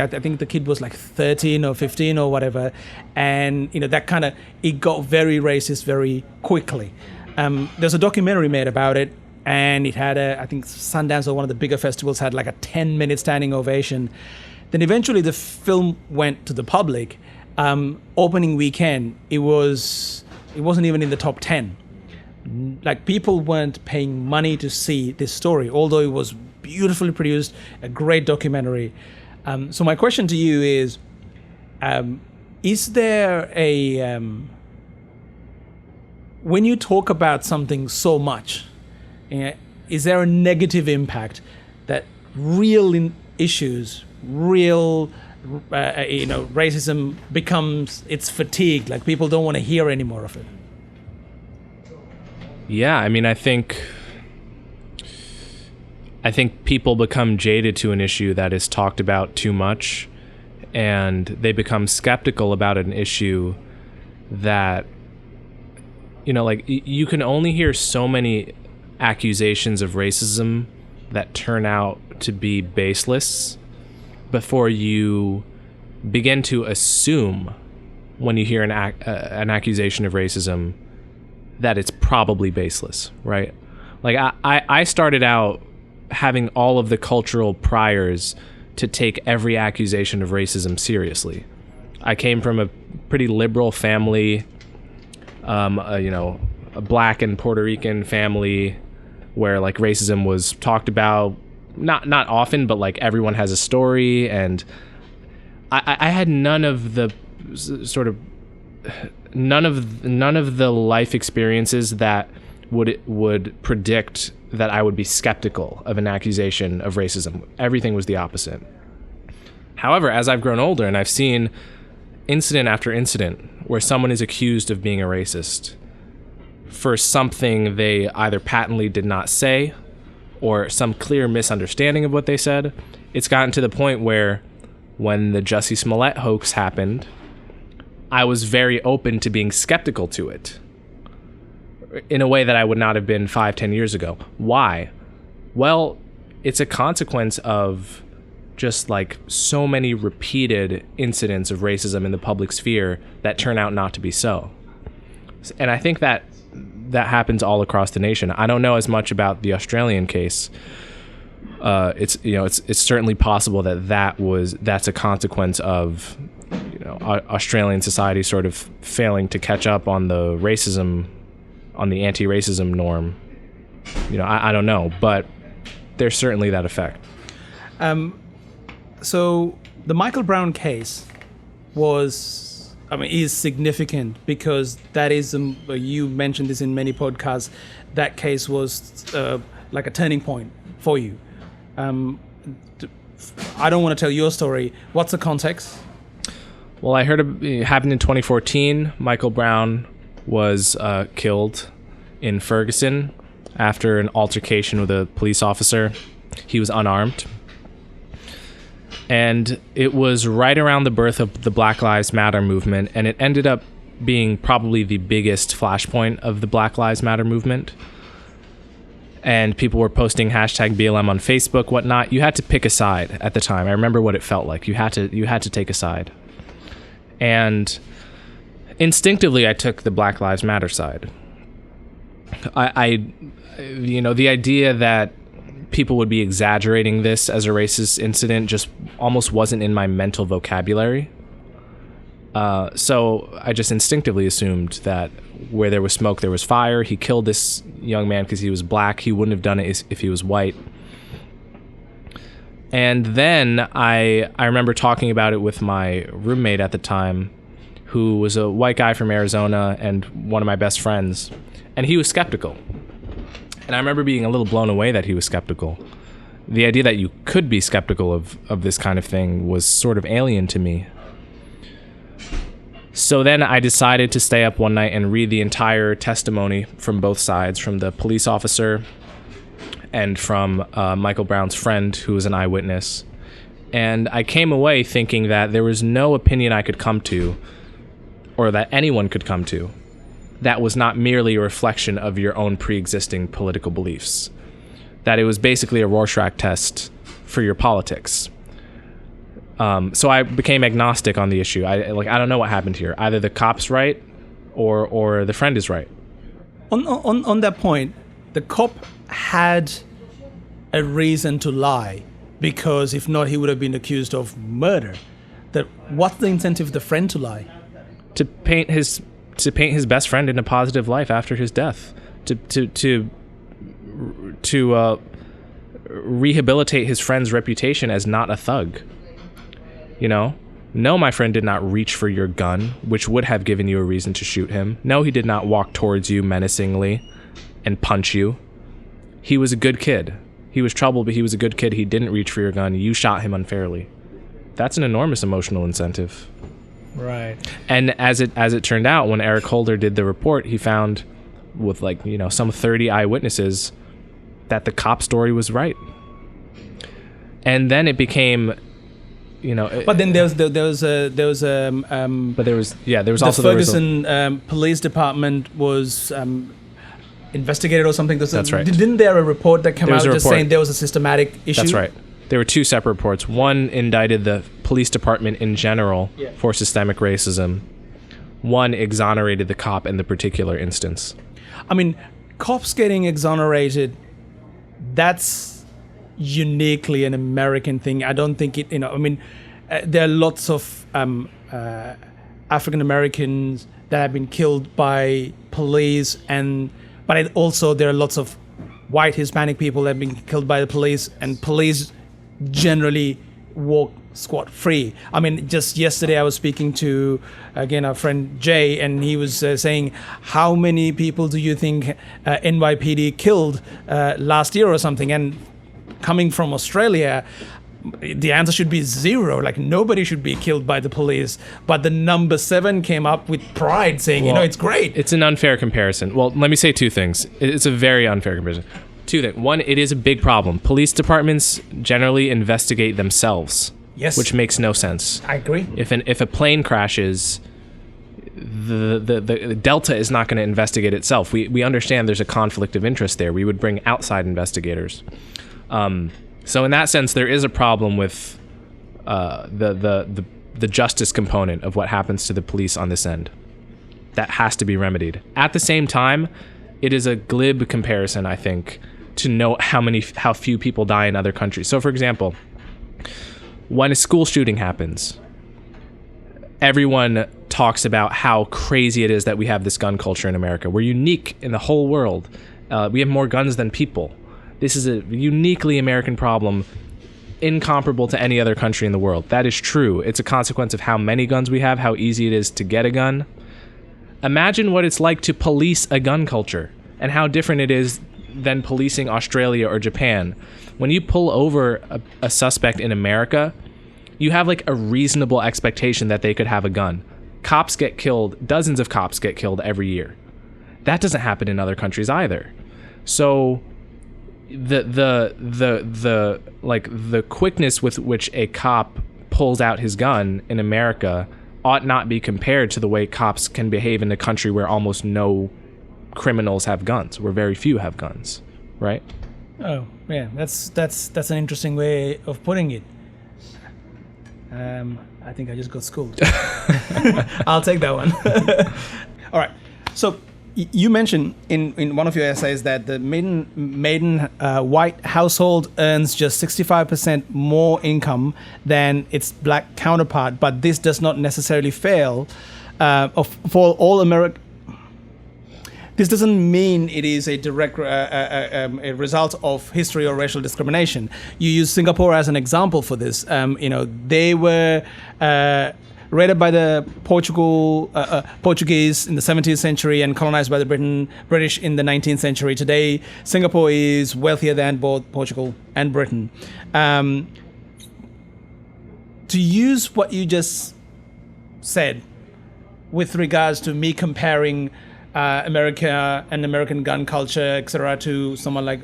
think the kid was like 13 or 15 or whatever, and that kind of, it got very racist very quickly. There's a documentary made about it, and it had I think Sundance or one of the bigger festivals had like a 10-minute standing ovation. Then eventually the film went to the public. Opening weekend, it wasn't even in the top 10. Like, people weren't paying money to see this story, although it was beautifully produced, a great documentary. So my question to you is there when you talk about something so much, is there a negative impact that real issues, racism becomes, it's fatigue, like people don't want to hear any more of it? Yeah, I mean, I think people become jaded to an issue that is talked about too much, and they become skeptical about an issue that, you can only hear so many accusations of racism that turn out to be baseless before you begin to assume, when you hear an accusation of racism, that it's probably baseless, right? Like, I started out having all of the cultural priors to take every accusation of racism seriously. I came from a pretty liberal family, a black and Puerto Rican family, where like racism was talked about, not often, but like everyone has a story, and I had none of the life experiences that would predict that I would be skeptical of an accusation of racism. Everything was the opposite. However, as I've grown older and I've seen incident after incident where someone is accused of being a racist for something they either patently did not say or some clear misunderstanding of what they said, it's gotten to the point where when the Jussie Smollett hoax happened, I was very open to being skeptical to it in a way that I would not have been 5-10 years ago. Why? Well, it's a consequence of just like so many repeated incidents of racism in the public sphere that turn out not to be so. And I think that happens all across the nation. I don't know as much about the Australian case. It's certainly possible that's a consequence of Australian society sort of failing to catch up on the anti-racism norm. I don't know, but there's certainly that effect. So the Michael Brown case is significant because that is, you mentioned this in many podcasts, that case was like a turning point for you. I don't want to tell your story. What's the context? Well, I heard it happened in 2014. Michael Brown was killed in Ferguson after an altercation with a police officer. He was unarmed. And it was right around the birth of the Black Lives Matter movement, and it ended up being probably the biggest flashpoint of the Black Lives Matter movement. And people were posting hashtag BLM on Facebook, whatnot. You had to pick a side at the time. I remember what it felt like. You had to take a side. And instinctively, I took the Black Lives Matter side. The idea that people would be exaggerating this as a racist incident just almost wasn't in my mental vocabulary. So I just instinctively assumed that where there was smoke, there was fire. He killed this young man because he was black. He wouldn't have done it if he was white. And then I remember talking about it with my roommate at the time, who was a white guy from Arizona and one of my best friends. And he was skeptical. And I remember being a little blown away that he was skeptical. The idea that you could be skeptical of this kind of thing was sort of alien to me. So then I decided to stay up one night and read the entire testimony from both sides, from the police officer and from Michael Brown's friend, who was an eyewitness. And I came away thinking that there was no opinion I could come to, or that anyone could come to, that was not merely a reflection of your own pre-existing political beliefs. That it was basically a Rorschach test for your politics. So I became agnostic on the issue. I don't know what happened here. Either the cop's right, or the friend is right. On that point, the cop had a reason to lie, because if not, he would have been accused of murder. What's the incentive of the friend to lie? To paint his best friend in a positive light after his death. To rehabilitate his friend's reputation as not a thug. You know? No, my friend did not reach for your gun, which would have given you a reason to shoot him. No, he did not walk towards you menacingly and punch you. He was a good kid. He was troubled, but he was a good kid. He didn't reach for your gun. You shot him unfairly. That's an enormous emotional incentive. Right. And as it turned out, when Eric Holder did the report, he found, with some 30 eyewitnesses, that the cop story was right. And then it became, but then there was but there was also the Ferguson police department was investigated or something. That's right. Didn't there a report that came out just saying there was a systematic issue? That's right. There were two separate reports. One indicted the police department in general for systemic racism. One exonerated the cop in the particular instance. I mean, cops getting exonerated, that's uniquely an American thing. I don't think there are lots of African Americans that have been killed by police, but also there are lots of white Hispanic people that have been killed by the police, and police generally walk scot-free. I mean, just yesterday I was speaking to, again, our friend Jay, and he was saying, how many people do you think NYPD killed last year or something? And coming from Australia, the answer should be 0. Like, nobody should be killed by the police. But the number 7 came up with pride, saying, it's great. It's an unfair comparison. Well, let me say two things. It's a very unfair comparison. Two things. One, it is a big problem. Police departments generally investigate themselves. Yes. Which makes no sense. I agree. If a plane crashes, the Delta is not going to investigate itself. We understand there's a conflict of interest there. We would bring outside investigators. So in that sense, there is a problem with the justice component of what happens to the police on this end. That has to be remedied. At the same time, it is a glib comparison, I think, to note how few people die in other countries. So, for example, when a school shooting happens, everyone talks about how crazy it is that we have this gun culture in America. We're unique in the whole world. We have more guns than people. This is a uniquely American problem, incomparable to any other country in the world. That is true. It's a consequence of how many guns we have, how easy it is to get a gun. Imagine what it's like to police a gun culture, and how different it is than policing Australia or Japan. When you pull over a suspect in America, you have like a reasonable expectation that they could have a gun. Cops get killed, dozens of cops get killed every year. That doesn't happen in other countries either. So the quickness with which a cop pulls out his gun in America ought not be compared to the way cops can behave in a country where almost no criminals have guns, where very few have guns, right? Oh, yeah, that's an interesting way of putting it. I think I just got schooled. I'll take that one. All right. So you mentioned in one of your essays that the maiden white household earns just 65% more income than its black counterpart, but this does not necessarily for all American. This doesn't mean it is a direct a result of history or racial discrimination. You use Singapore as an example for this. They were raided by the Portuguese in the 17th century and colonized by the British in the 19th century. Today, Singapore is wealthier than both Portugal and Britain. To use what you just said with regards to me comparing America and American gun culture, etc., to somewhere like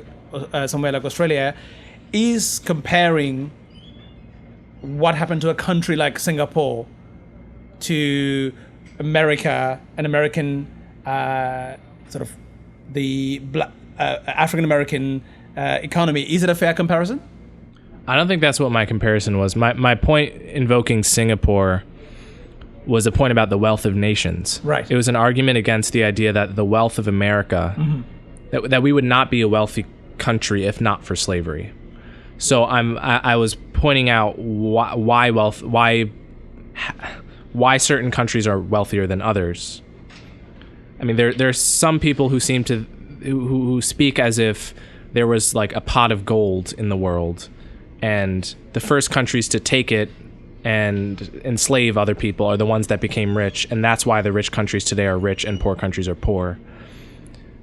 Australia, is comparing what happened to a country like Singapore to America and American sort of the African American economy. Is it a fair comparison? I don't think that's what my comparison was. My point invoking Singapore was a point about the wealth of nations. Right. It was an argument against the idea that the wealth of America, that we would not be a wealthy country if not for slavery. So I was pointing out why certain countries are wealthier than others. I mean, there's some people who seem to who speak as if there was like a pot of gold in the world, and the first countries to take it and enslave other people are the ones that became rich, and that's why the rich countries today are rich and poor countries are poor.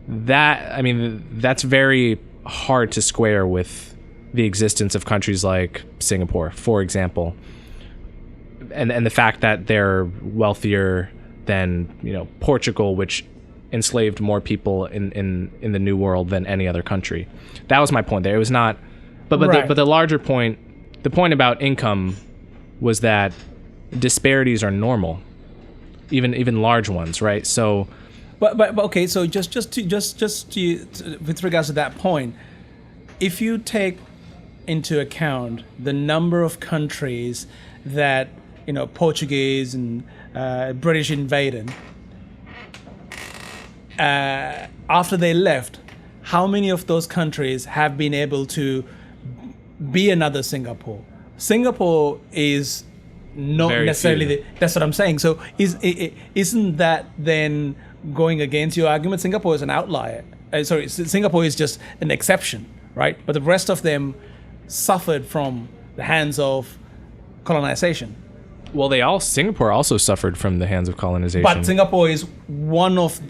That's very hard to square with the existence of countries like Singapore, for example, and the fact that they're wealthier than Portugal, which enslaved more people in the New World than any other country. That was my point there. It was not, but right. The larger point, the point about income, was that disparities are normal, even large ones, right? So, but okay. So just to, with regards to that point, if you take into account the number of countries that Portuguese and British invaded, after they left, how many of those countries have been able to be another Singapore? Singapore is not Very necessarily that's what I'm saying. So isn't that then going against your argument? Singapore is an outlier. Singapore is just an exception, right? But the rest of them suffered from the hands of colonization. Well, Singapore also suffered from the hands of colonization. But Singapore is one of,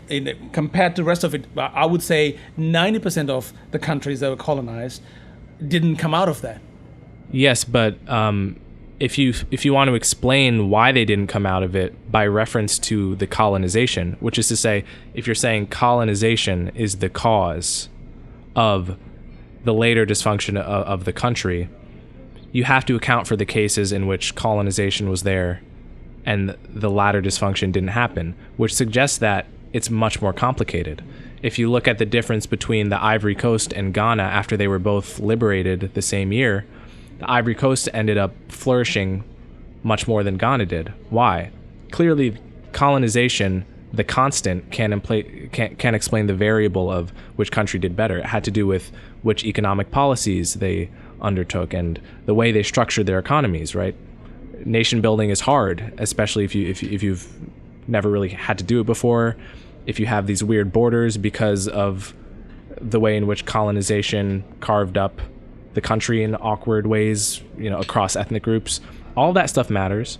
compared to the rest of it, I would say 90% of the countries that were colonized didn't come out of that. Yes, but if you want to explain why they didn't come out of it by reference to the colonization, which is to say, if you're saying colonization is the cause of the later dysfunction of the country, you have to account for the cases in which colonization was there and the latter dysfunction didn't happen, which suggests that it's much more complicated. If you look at the difference between the Ivory Coast and Ghana after they were both liberated the same year, the Ivory Coast ended up flourishing much more than Ghana did. Why? Clearly, colonization, the constant, can't explain the variable of which country did better. It had to do with which economic policies they undertook and the way they structured their economies, right? Nation building is hard, especially if you've never really had to do it before. If you have these weird borders because of the way in which colonization carved up the country in awkward ways, across ethnic groups, all that stuff matters.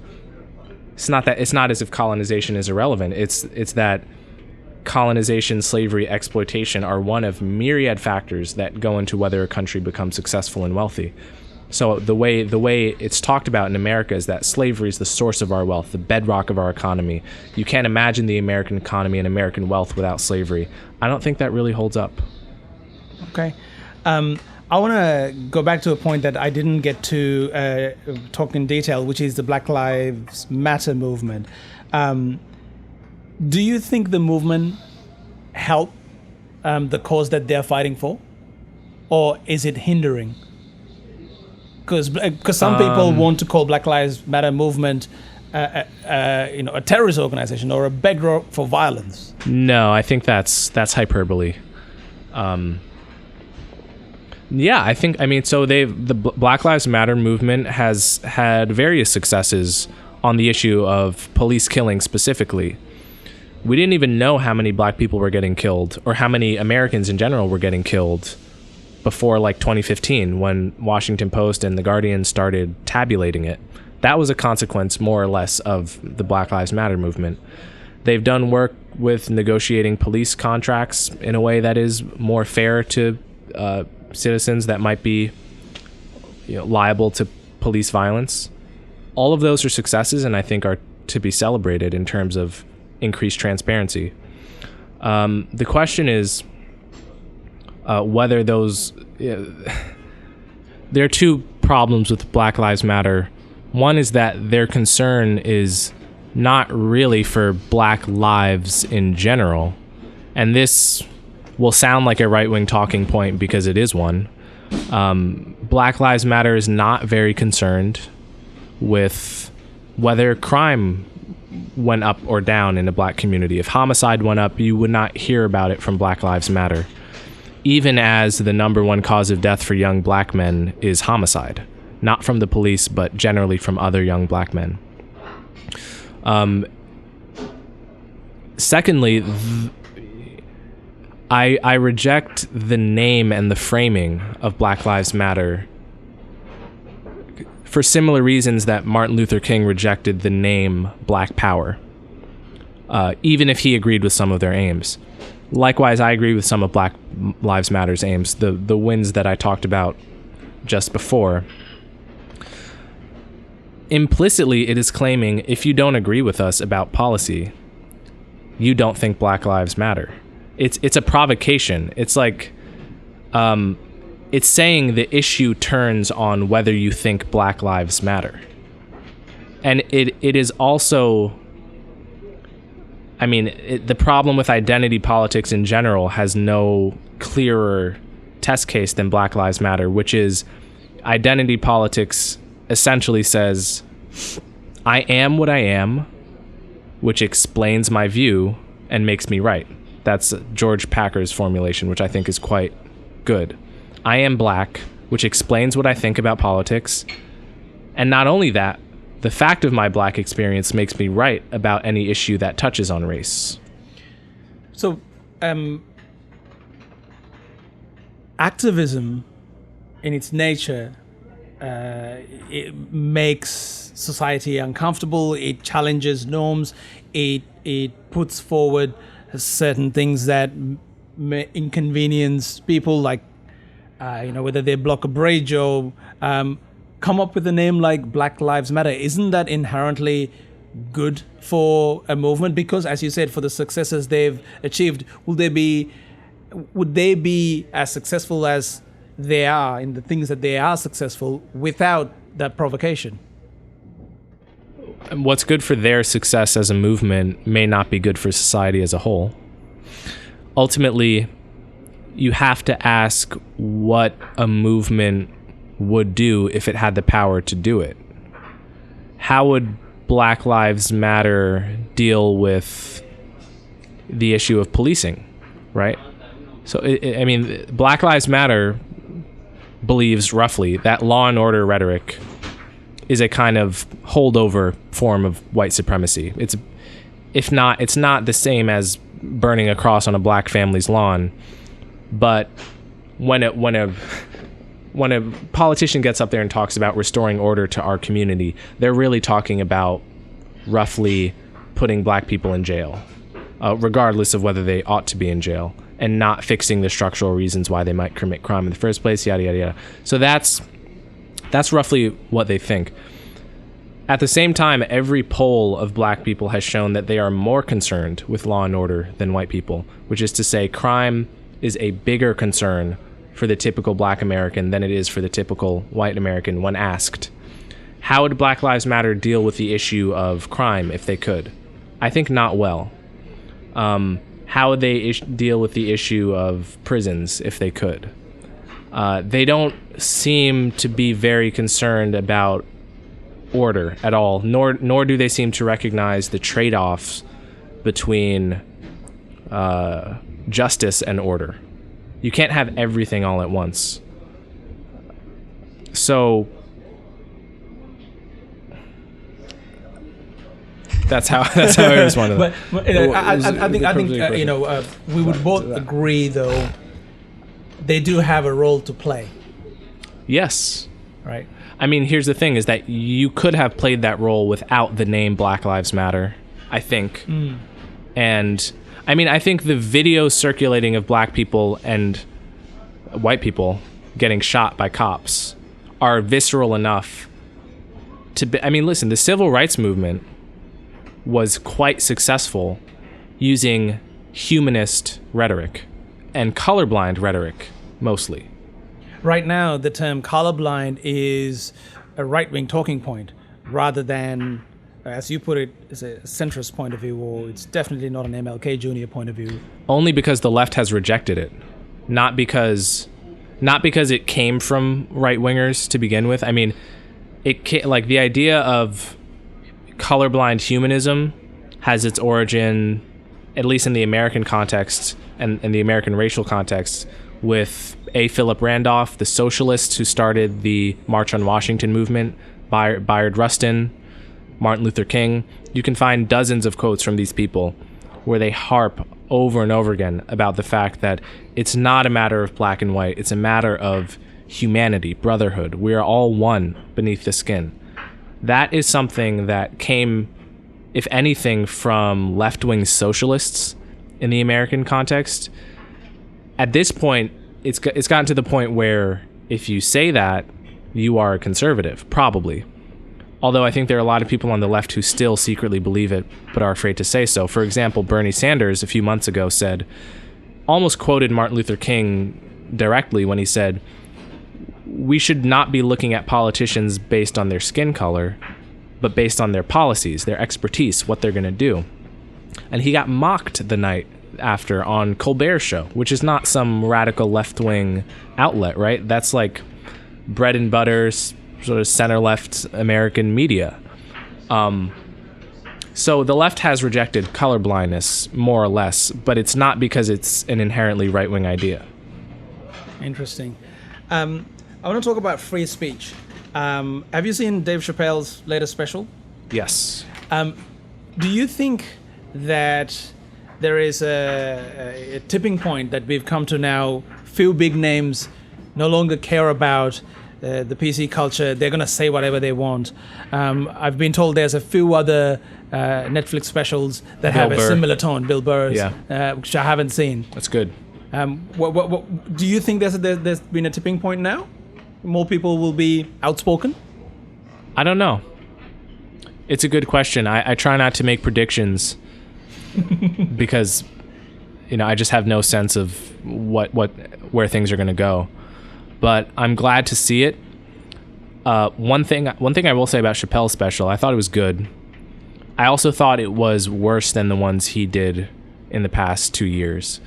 It's not as if colonization is irrelevant. It's that colonization, slavery, exploitation are one of myriad factors that go into whether a country becomes successful and wealthy. So the way it's talked about in America is that slavery is the source of our wealth, the bedrock of our economy. You can't imagine the American economy and American wealth without slavery. I don't think that really holds up. Okay. I want to go back to a point that I didn't get to talk in detail, which is the Black Lives Matter movement. Do you think the movement helped the cause that they're fighting for, or is it hindering? Because some people want to call Black Lives Matter movement a terrorist organization or a beggar for violence. No, I think that's hyperbole. Yeah, so the Black Lives Matter movement has had various successes on the issue of police killing specifically. We didn't even know how many black people were getting killed, or how many Americans in general were getting killed, before like 2015, when Washington Post and The Guardian started tabulating it. That was a consequence, more or less, of the Black Lives Matter movement. They've done work with negotiating police contracts in a way that is more fair to citizens that might be liable to police violence. All of those are successes, and I think are to be celebrated in terms of increased transparency. The question is whether those... there are two problems with Black Lives Matter. One is that their concern is not really for black lives in general, and this will sound like a right-wing talking point because it is one. Black Lives Matter is not very concerned with whether crime went up or down in the black community. If homicide went up, you would not hear about it from Black Lives Matter, even as the number one cause of death for young black men is homicide. Not from the police, but generally from other young black men. Secondly, I reject the name and the framing of Black Lives Matter for similar reasons that Martin Luther King rejected the name Black Power, even if he agreed with some of their aims. Likewise, I agree with some of Black Lives Matter's aims, the wins that I talked about just before. Implicitly, it is claiming if you don't agree with us about policy, you don't think Black Lives Matter. It's a provocation. It's like, it's saying the issue turns on whether you think Black Lives Matter. And it is also, the problem with identity politics in general has no clearer test case than Black Lives Matter, which is identity politics essentially says, I am what I am, which explains my view and makes me right. That's George Packer's formulation, which I think is quite good. I am black, which explains what I think about politics. And not only that, the fact of my black experience makes me right about any issue that touches on race. So, activism in its nature, it makes society uncomfortable, it challenges norms, it puts forward certain things that may inconvenience people, like whether they block a bridge or come up with a name like Black Lives Matter. Isn't that inherently good for a movement? Because, as you said, for the successes they've achieved, would they be as successful as they are in the things that they are successful without that provocation? What's good for their success as a movement may not be good for society as a whole. Ultimately, you have to ask what a movement would do if it had the power to do it. How would Black Lives Matter deal with the issue of policing, right? So, Black Lives Matter believes roughly that law and order rhetoric is a kind of holdover form of white supremacy. It's not the same as burning a cross on a black family's lawn, but when a politician gets up there and talks about restoring order to our community, they're really talking about roughly putting black people in jail, regardless of whether they ought to be in jail, and not fixing the structural reasons why they might commit crime in the first place, yada, yada, yada. So that's roughly what they think. At the same time, every poll of black people has shown that they are more concerned with law and order than white people, which is to say crime is a bigger concern for the typical black American than it is for the typical white American when asked, how would Black Lives Matter deal with the issue of crime if they could? I think not well. How would they deal with the issue of prisons if they could? They don't seem to be very concerned about order at all, nor do they seem to recognize the trade-offs between justice and order. You can't have everything all at once. So that's how I respond to that. But I think we would both agree, though, they do have a role to play. Yes. Right. I mean, here's the thing, is that you could have played that role without the name Black Lives Matter, I think. And I mean, I think the videos circulating of black people and white people getting shot by cops are visceral enough to be, I mean, listen, the civil rights movement was quite successful using humanist rhetoric and colorblind rhetoric, mostly. Right now, the term colorblind is a right-wing talking point rather than, as you put it, it's a centrist point of view, or it's definitely not an MLK Jr. point of view. Only because the left has rejected it, not because it came from right-wingers to begin with. I mean, like the idea of colorblind humanism has its origin, at least in the American context and the American racial context, with A. Philip Randolph, the socialist who started the March on Washington movement, Bayard Rustin, Martin Luther King. You can find dozens of quotes from these people where they harp over and over again about the fact that it's not a matter of black and white, it's a matter of humanity, brotherhood. We are all one beneath the skin. That is something that came, if anything, from left-wing socialists in the American context. At this point, it's gotten to the point where if you say that, you are a conservative, probably. Although I think there are a lot of people on the left who still secretly believe it, but are afraid to say so. For example, Bernie Sanders a few months ago almost quoted Martin Luther King directly when he said, we should not be looking at politicians based on their skin color, but based on their policies, their expertise, what they're going to do. And he got mocked the night after on Colbert's show, which is not some radical left-wing outlet, right? That's like bread and butter, sort of center-left American media. So the left has rejected colorblindness, more or less, but it's not because it's an inherently right-wing idea. Interesting. I want to talk about free speech. Have you seen Dave Chappelle's latest special? Yes. Do you think that there is a tipping point that we've come to now? Few big names no longer care about the PC culture. They're going to say whatever they want. I've been told there's a few other Netflix specials that have a similar tone. Bill Burr's, which I haven't seen. That's good. What do you think there's been a tipping point now? More people will be outspoken? I don't know. It's a good question. I try not to make predictions because, I just have no sense of where things are going to go. But I'm glad to see it. One thing I will say about Chappelle's special, I thought it was good. I also thought it was worse than the ones he did in the past 2 years.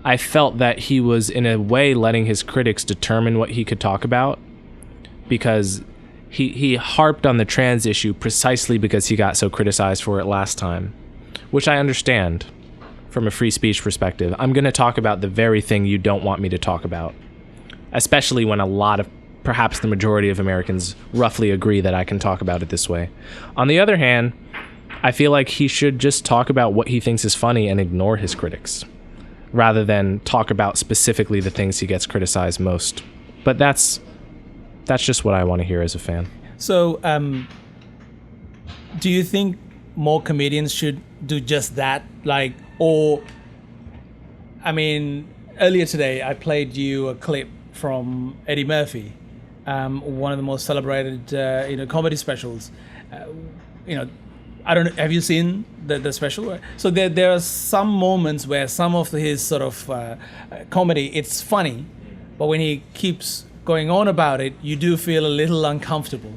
I felt that he was, in a way, letting his critics determine what he could talk about, because he harped on the trans issue precisely because he got so criticized for it last time, which I understand from a free speech perspective. I'm going to talk about the very thing you don't want me to talk about, especially when a lot of, perhaps the majority of Americans roughly agree that I can talk about it this way. On the other hand, I feel like he should just talk about what he thinks is funny and ignore his critics, rather than talk about specifically the things he gets criticized most. But that's just what I want to hear as a fan. So, do you think more comedians should do just that? Earlier today, I played you a clip from Eddie Murphy, one of the most celebrated, comedy specials. I don't know. Have you seen the special? So there are some moments where some of his sort of comedy, it's funny, but when he keeps going on about it, you do feel a little uncomfortable.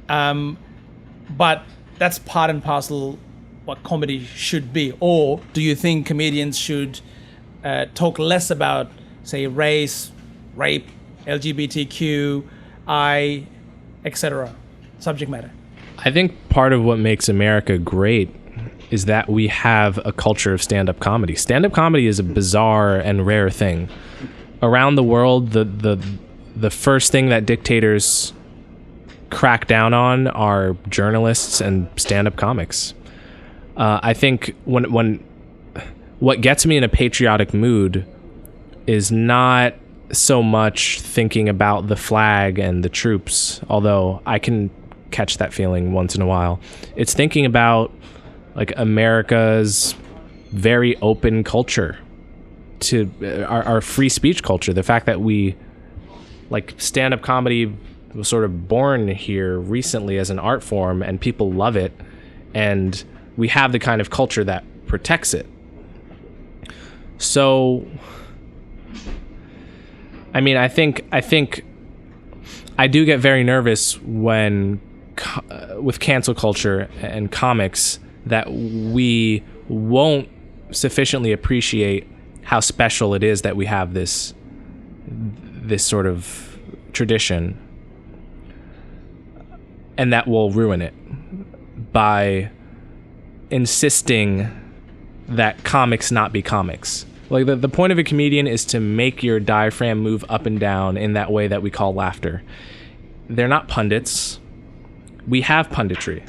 But that's part and parcel what comedy should be. Or do you think comedians should talk less about, say, race, rape, LGBTQI, etc. subject matter? I think part of what makes America great is that we have a culture of stand-up comedy. Stand-up comedy is a bizarre and rare thing. Around the world, the first thing that dictators crack down on are journalists and stand-up comics. I think when what gets me in a patriotic mood is not so much thinking about the flag and the troops, although I can catch that feeling once in a while. It's thinking about like America's very open culture, to our free speech culture. The fact that we, like, stand-up comedy was sort of born here recently as an art form, and people love it, and we have the kind of culture that protects it. So, I mean, I think I do get very nervous when with cancel culture and comics that we won't sufficiently appreciate how special it is that we have this sort of tradition, and that will ruin it by insisting that comics not be comics. Like, the point of a comedian is to make your diaphragm move up and down in that way that we call laughter. They're not pundits. We have punditry.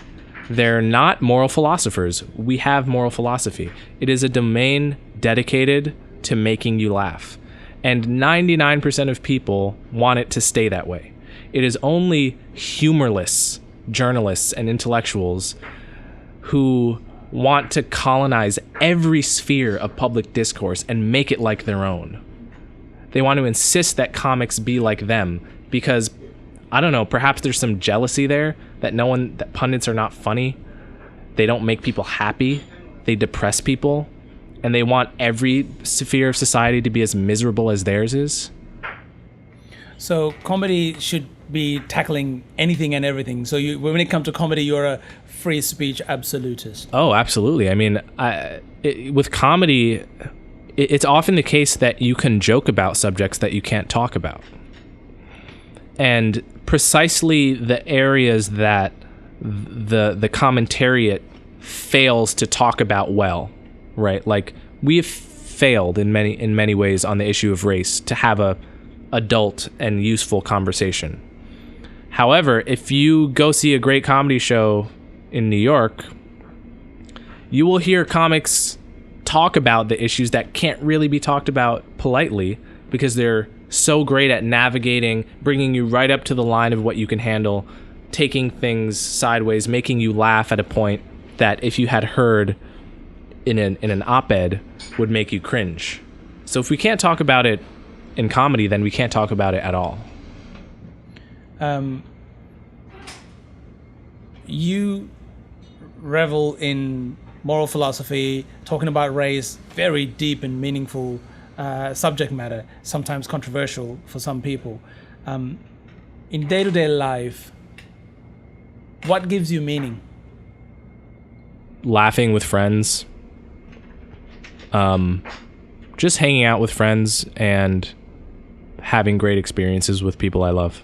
They're not moral philosophers. We have moral philosophy. It is a domain dedicated to making you laugh. And 99% of people want it to stay that way. It is only humorless journalists and intellectuals who want to colonize every sphere of public discourse and make it like their own. They want to insist that comics be like them because, I don't know, perhaps there's some jealousy there that pundits are not funny. They don't make people happy. They depress people. And they want every sphere of society to be as miserable as theirs is. So comedy should be tackling anything and everything. So when it comes to comedy, you're a free speech absolutist. Oh, absolutely. I mean, with comedy, it's often the case that you can joke about subjects that you can't talk about. And precisely the areas that the commentariat fails to talk about well, right? Like, we have failed in many ways on the issue of race to have a adult and useful conversation. However, if you go see a great comedy show in New York, you will hear comics talk about the issues that can't really be talked about politely because they're so great at navigating, bringing you right up to the line of what you can handle, taking things sideways, making you laugh at a point that if you had heard in an op-ed would make you cringe. So if we can't talk about it in comedy, then we can't talk about it at all. You revel in moral philosophy, talking about race, very deep and meaningful subject matter, sometimes controversial for some people. In day-to-day life, what gives you meaning? Laughing with friends. Just hanging out with friends and having great experiences with people I love.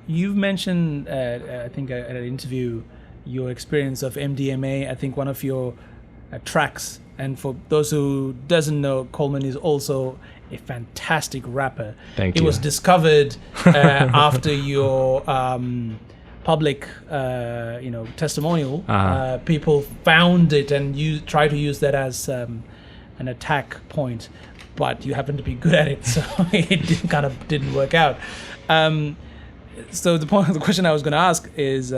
You've mentioned, I think at an interview, your experience of Mdma. I think one of your tracks, and for those who doesn't know, Coleman is also a fantastic rapper. Thank you. It was discovered after your public, testimonial. People found it, and you try to use that as an attack point, but you happen to be good at it, so it didn't work out. So the question I was going to ask is,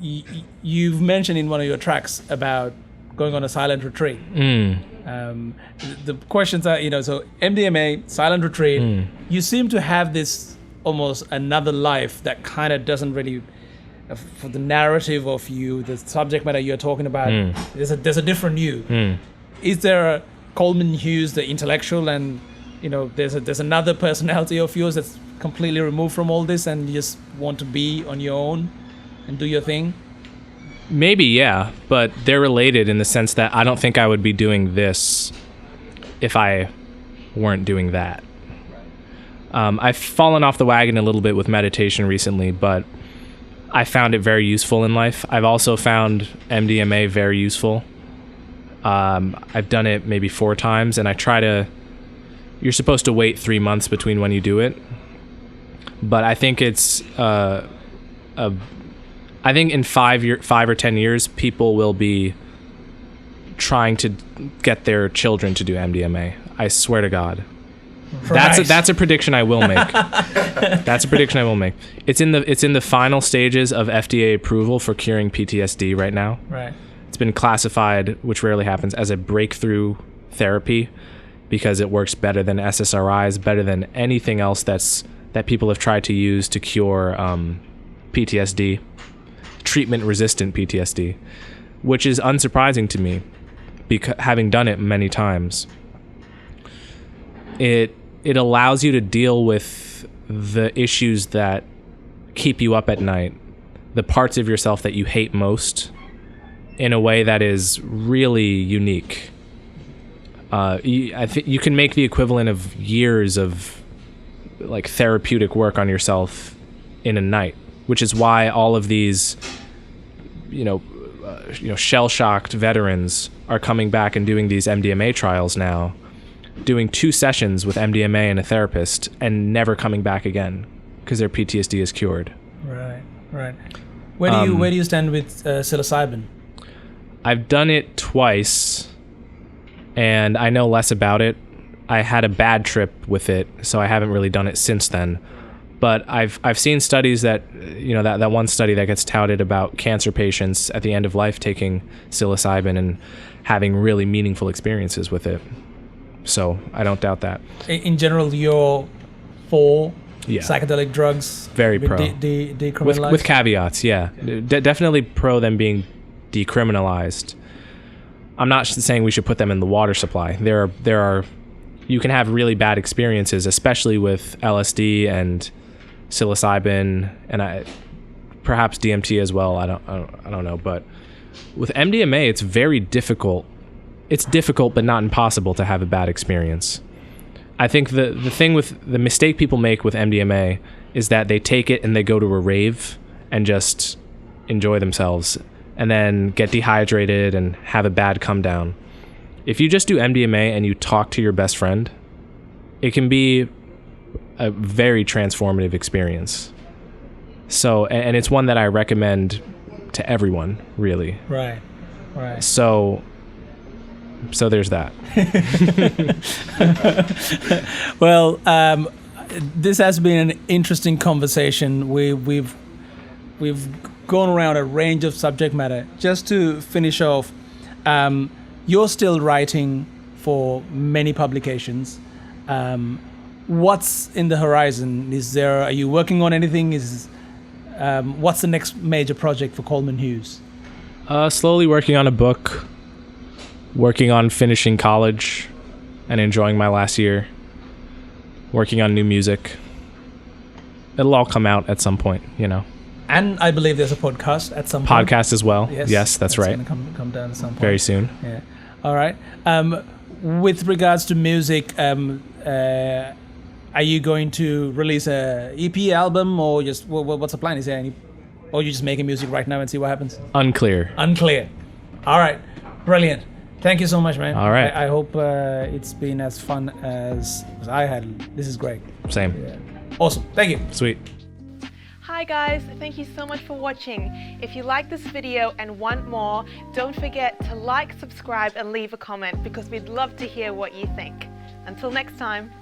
you've mentioned in one of your tracks about going on a silent retreat. The questions are, so Mdma, silent retreat, you seem to have this almost another life that kind of doesn't really for the narrative of you, the subject matter you're talking about, there's a different you. Is there a Coleman Hughes, the intellectual, and there's another personality of yours that's completely removed from all this, and you just want to be on your own and do your thing? Maybe, yeah, but they're related in the sense that I don't think I would be doing this if I weren't doing that. I've fallen off the wagon a little bit with meditation recently, but I found it very useful in life. I've also found MDMA very useful. I've done it maybe 4 times, and you're supposed to wait 3 months between when you do it. But I think it's, I think in 5 or 10 years, people will be trying to get their children to do MDMA. I swear to God. Right. That's a prediction I will make. That's a prediction I will make. It's in the final stages of FDA approval for curing PTSD right now. Right. It's been classified, which rarely happens, as a breakthrough therapy because it works better than SSRIs, better than anything else that people have tried to use to cure PTSD, treatment-resistant PTSD, which is unsurprising to me, because having done it many times. It allows you to deal with the issues that keep you up at night, the parts of yourself that you hate most, in a way that is really unique. I think you can make the equivalent of years of like therapeutic work on yourself in a night, which is why all of these, shell-shocked veterans are coming back and doing these MDMA trials now, doing 2 sessions with MDMA and a therapist and never coming back again because their PTSD is cured. Right. Where do you stand with psilocybin? I've done it twice, and I know less about it. I had a bad trip with it, so I haven't really done it since then. But I've seen studies that, that one study that gets touted about cancer patients at the end of life taking psilocybin and having really meaningful experiences with it. So I don't doubt that. In general, you're for psychedelic drugs? Very pro. Decriminalized? With caveats, yeah. Definitely pro them being decriminalized. I'm not saying we should put them in the water supply. There are you can have really bad experiences, especially with LSD and psilocybin, and perhaps DMT as well. I don't know, but with MDMA, it's very difficult. It's difficult, but not impossible to have a bad experience. I think the thing with the mistake people make with MDMA is that they take it and they go to a rave and just enjoy themselves and then get dehydrated and have a bad come down. If you just do MDMA and you talk to your best friend, it can be a very transformative experience. So, and it's one that I recommend to everyone, really. Right. So there's that. Well, this has been an interesting conversation. We've gone around a range of subject matter. Just to finish off, you're still writing for many publications. What's in the horizon? Are you working on anything? What's the next major project for Coleman Hughes? Slowly working on a book, working on finishing college and enjoying my last year, working on new music. It'll all come out at some point, And I believe there's a podcast at some point. Podcast as well. Yes, that's right. It's going to come down at some point. Very soon. Yeah. All right. With regards to music, are you going to release a EP album, or just what's the plan? Is there any, or you just making music right now and see what happens? Unclear. All right. Brilliant. Thank you so much, man. All right. I hope it's been as fun as I had. This is great. Same. Yeah. Awesome. Thank you. Sweet. Hi guys, thank you so much for watching. If you like this video and want more, don't forget to like, subscribe and leave a comment because we'd love to hear what you think. Until next time.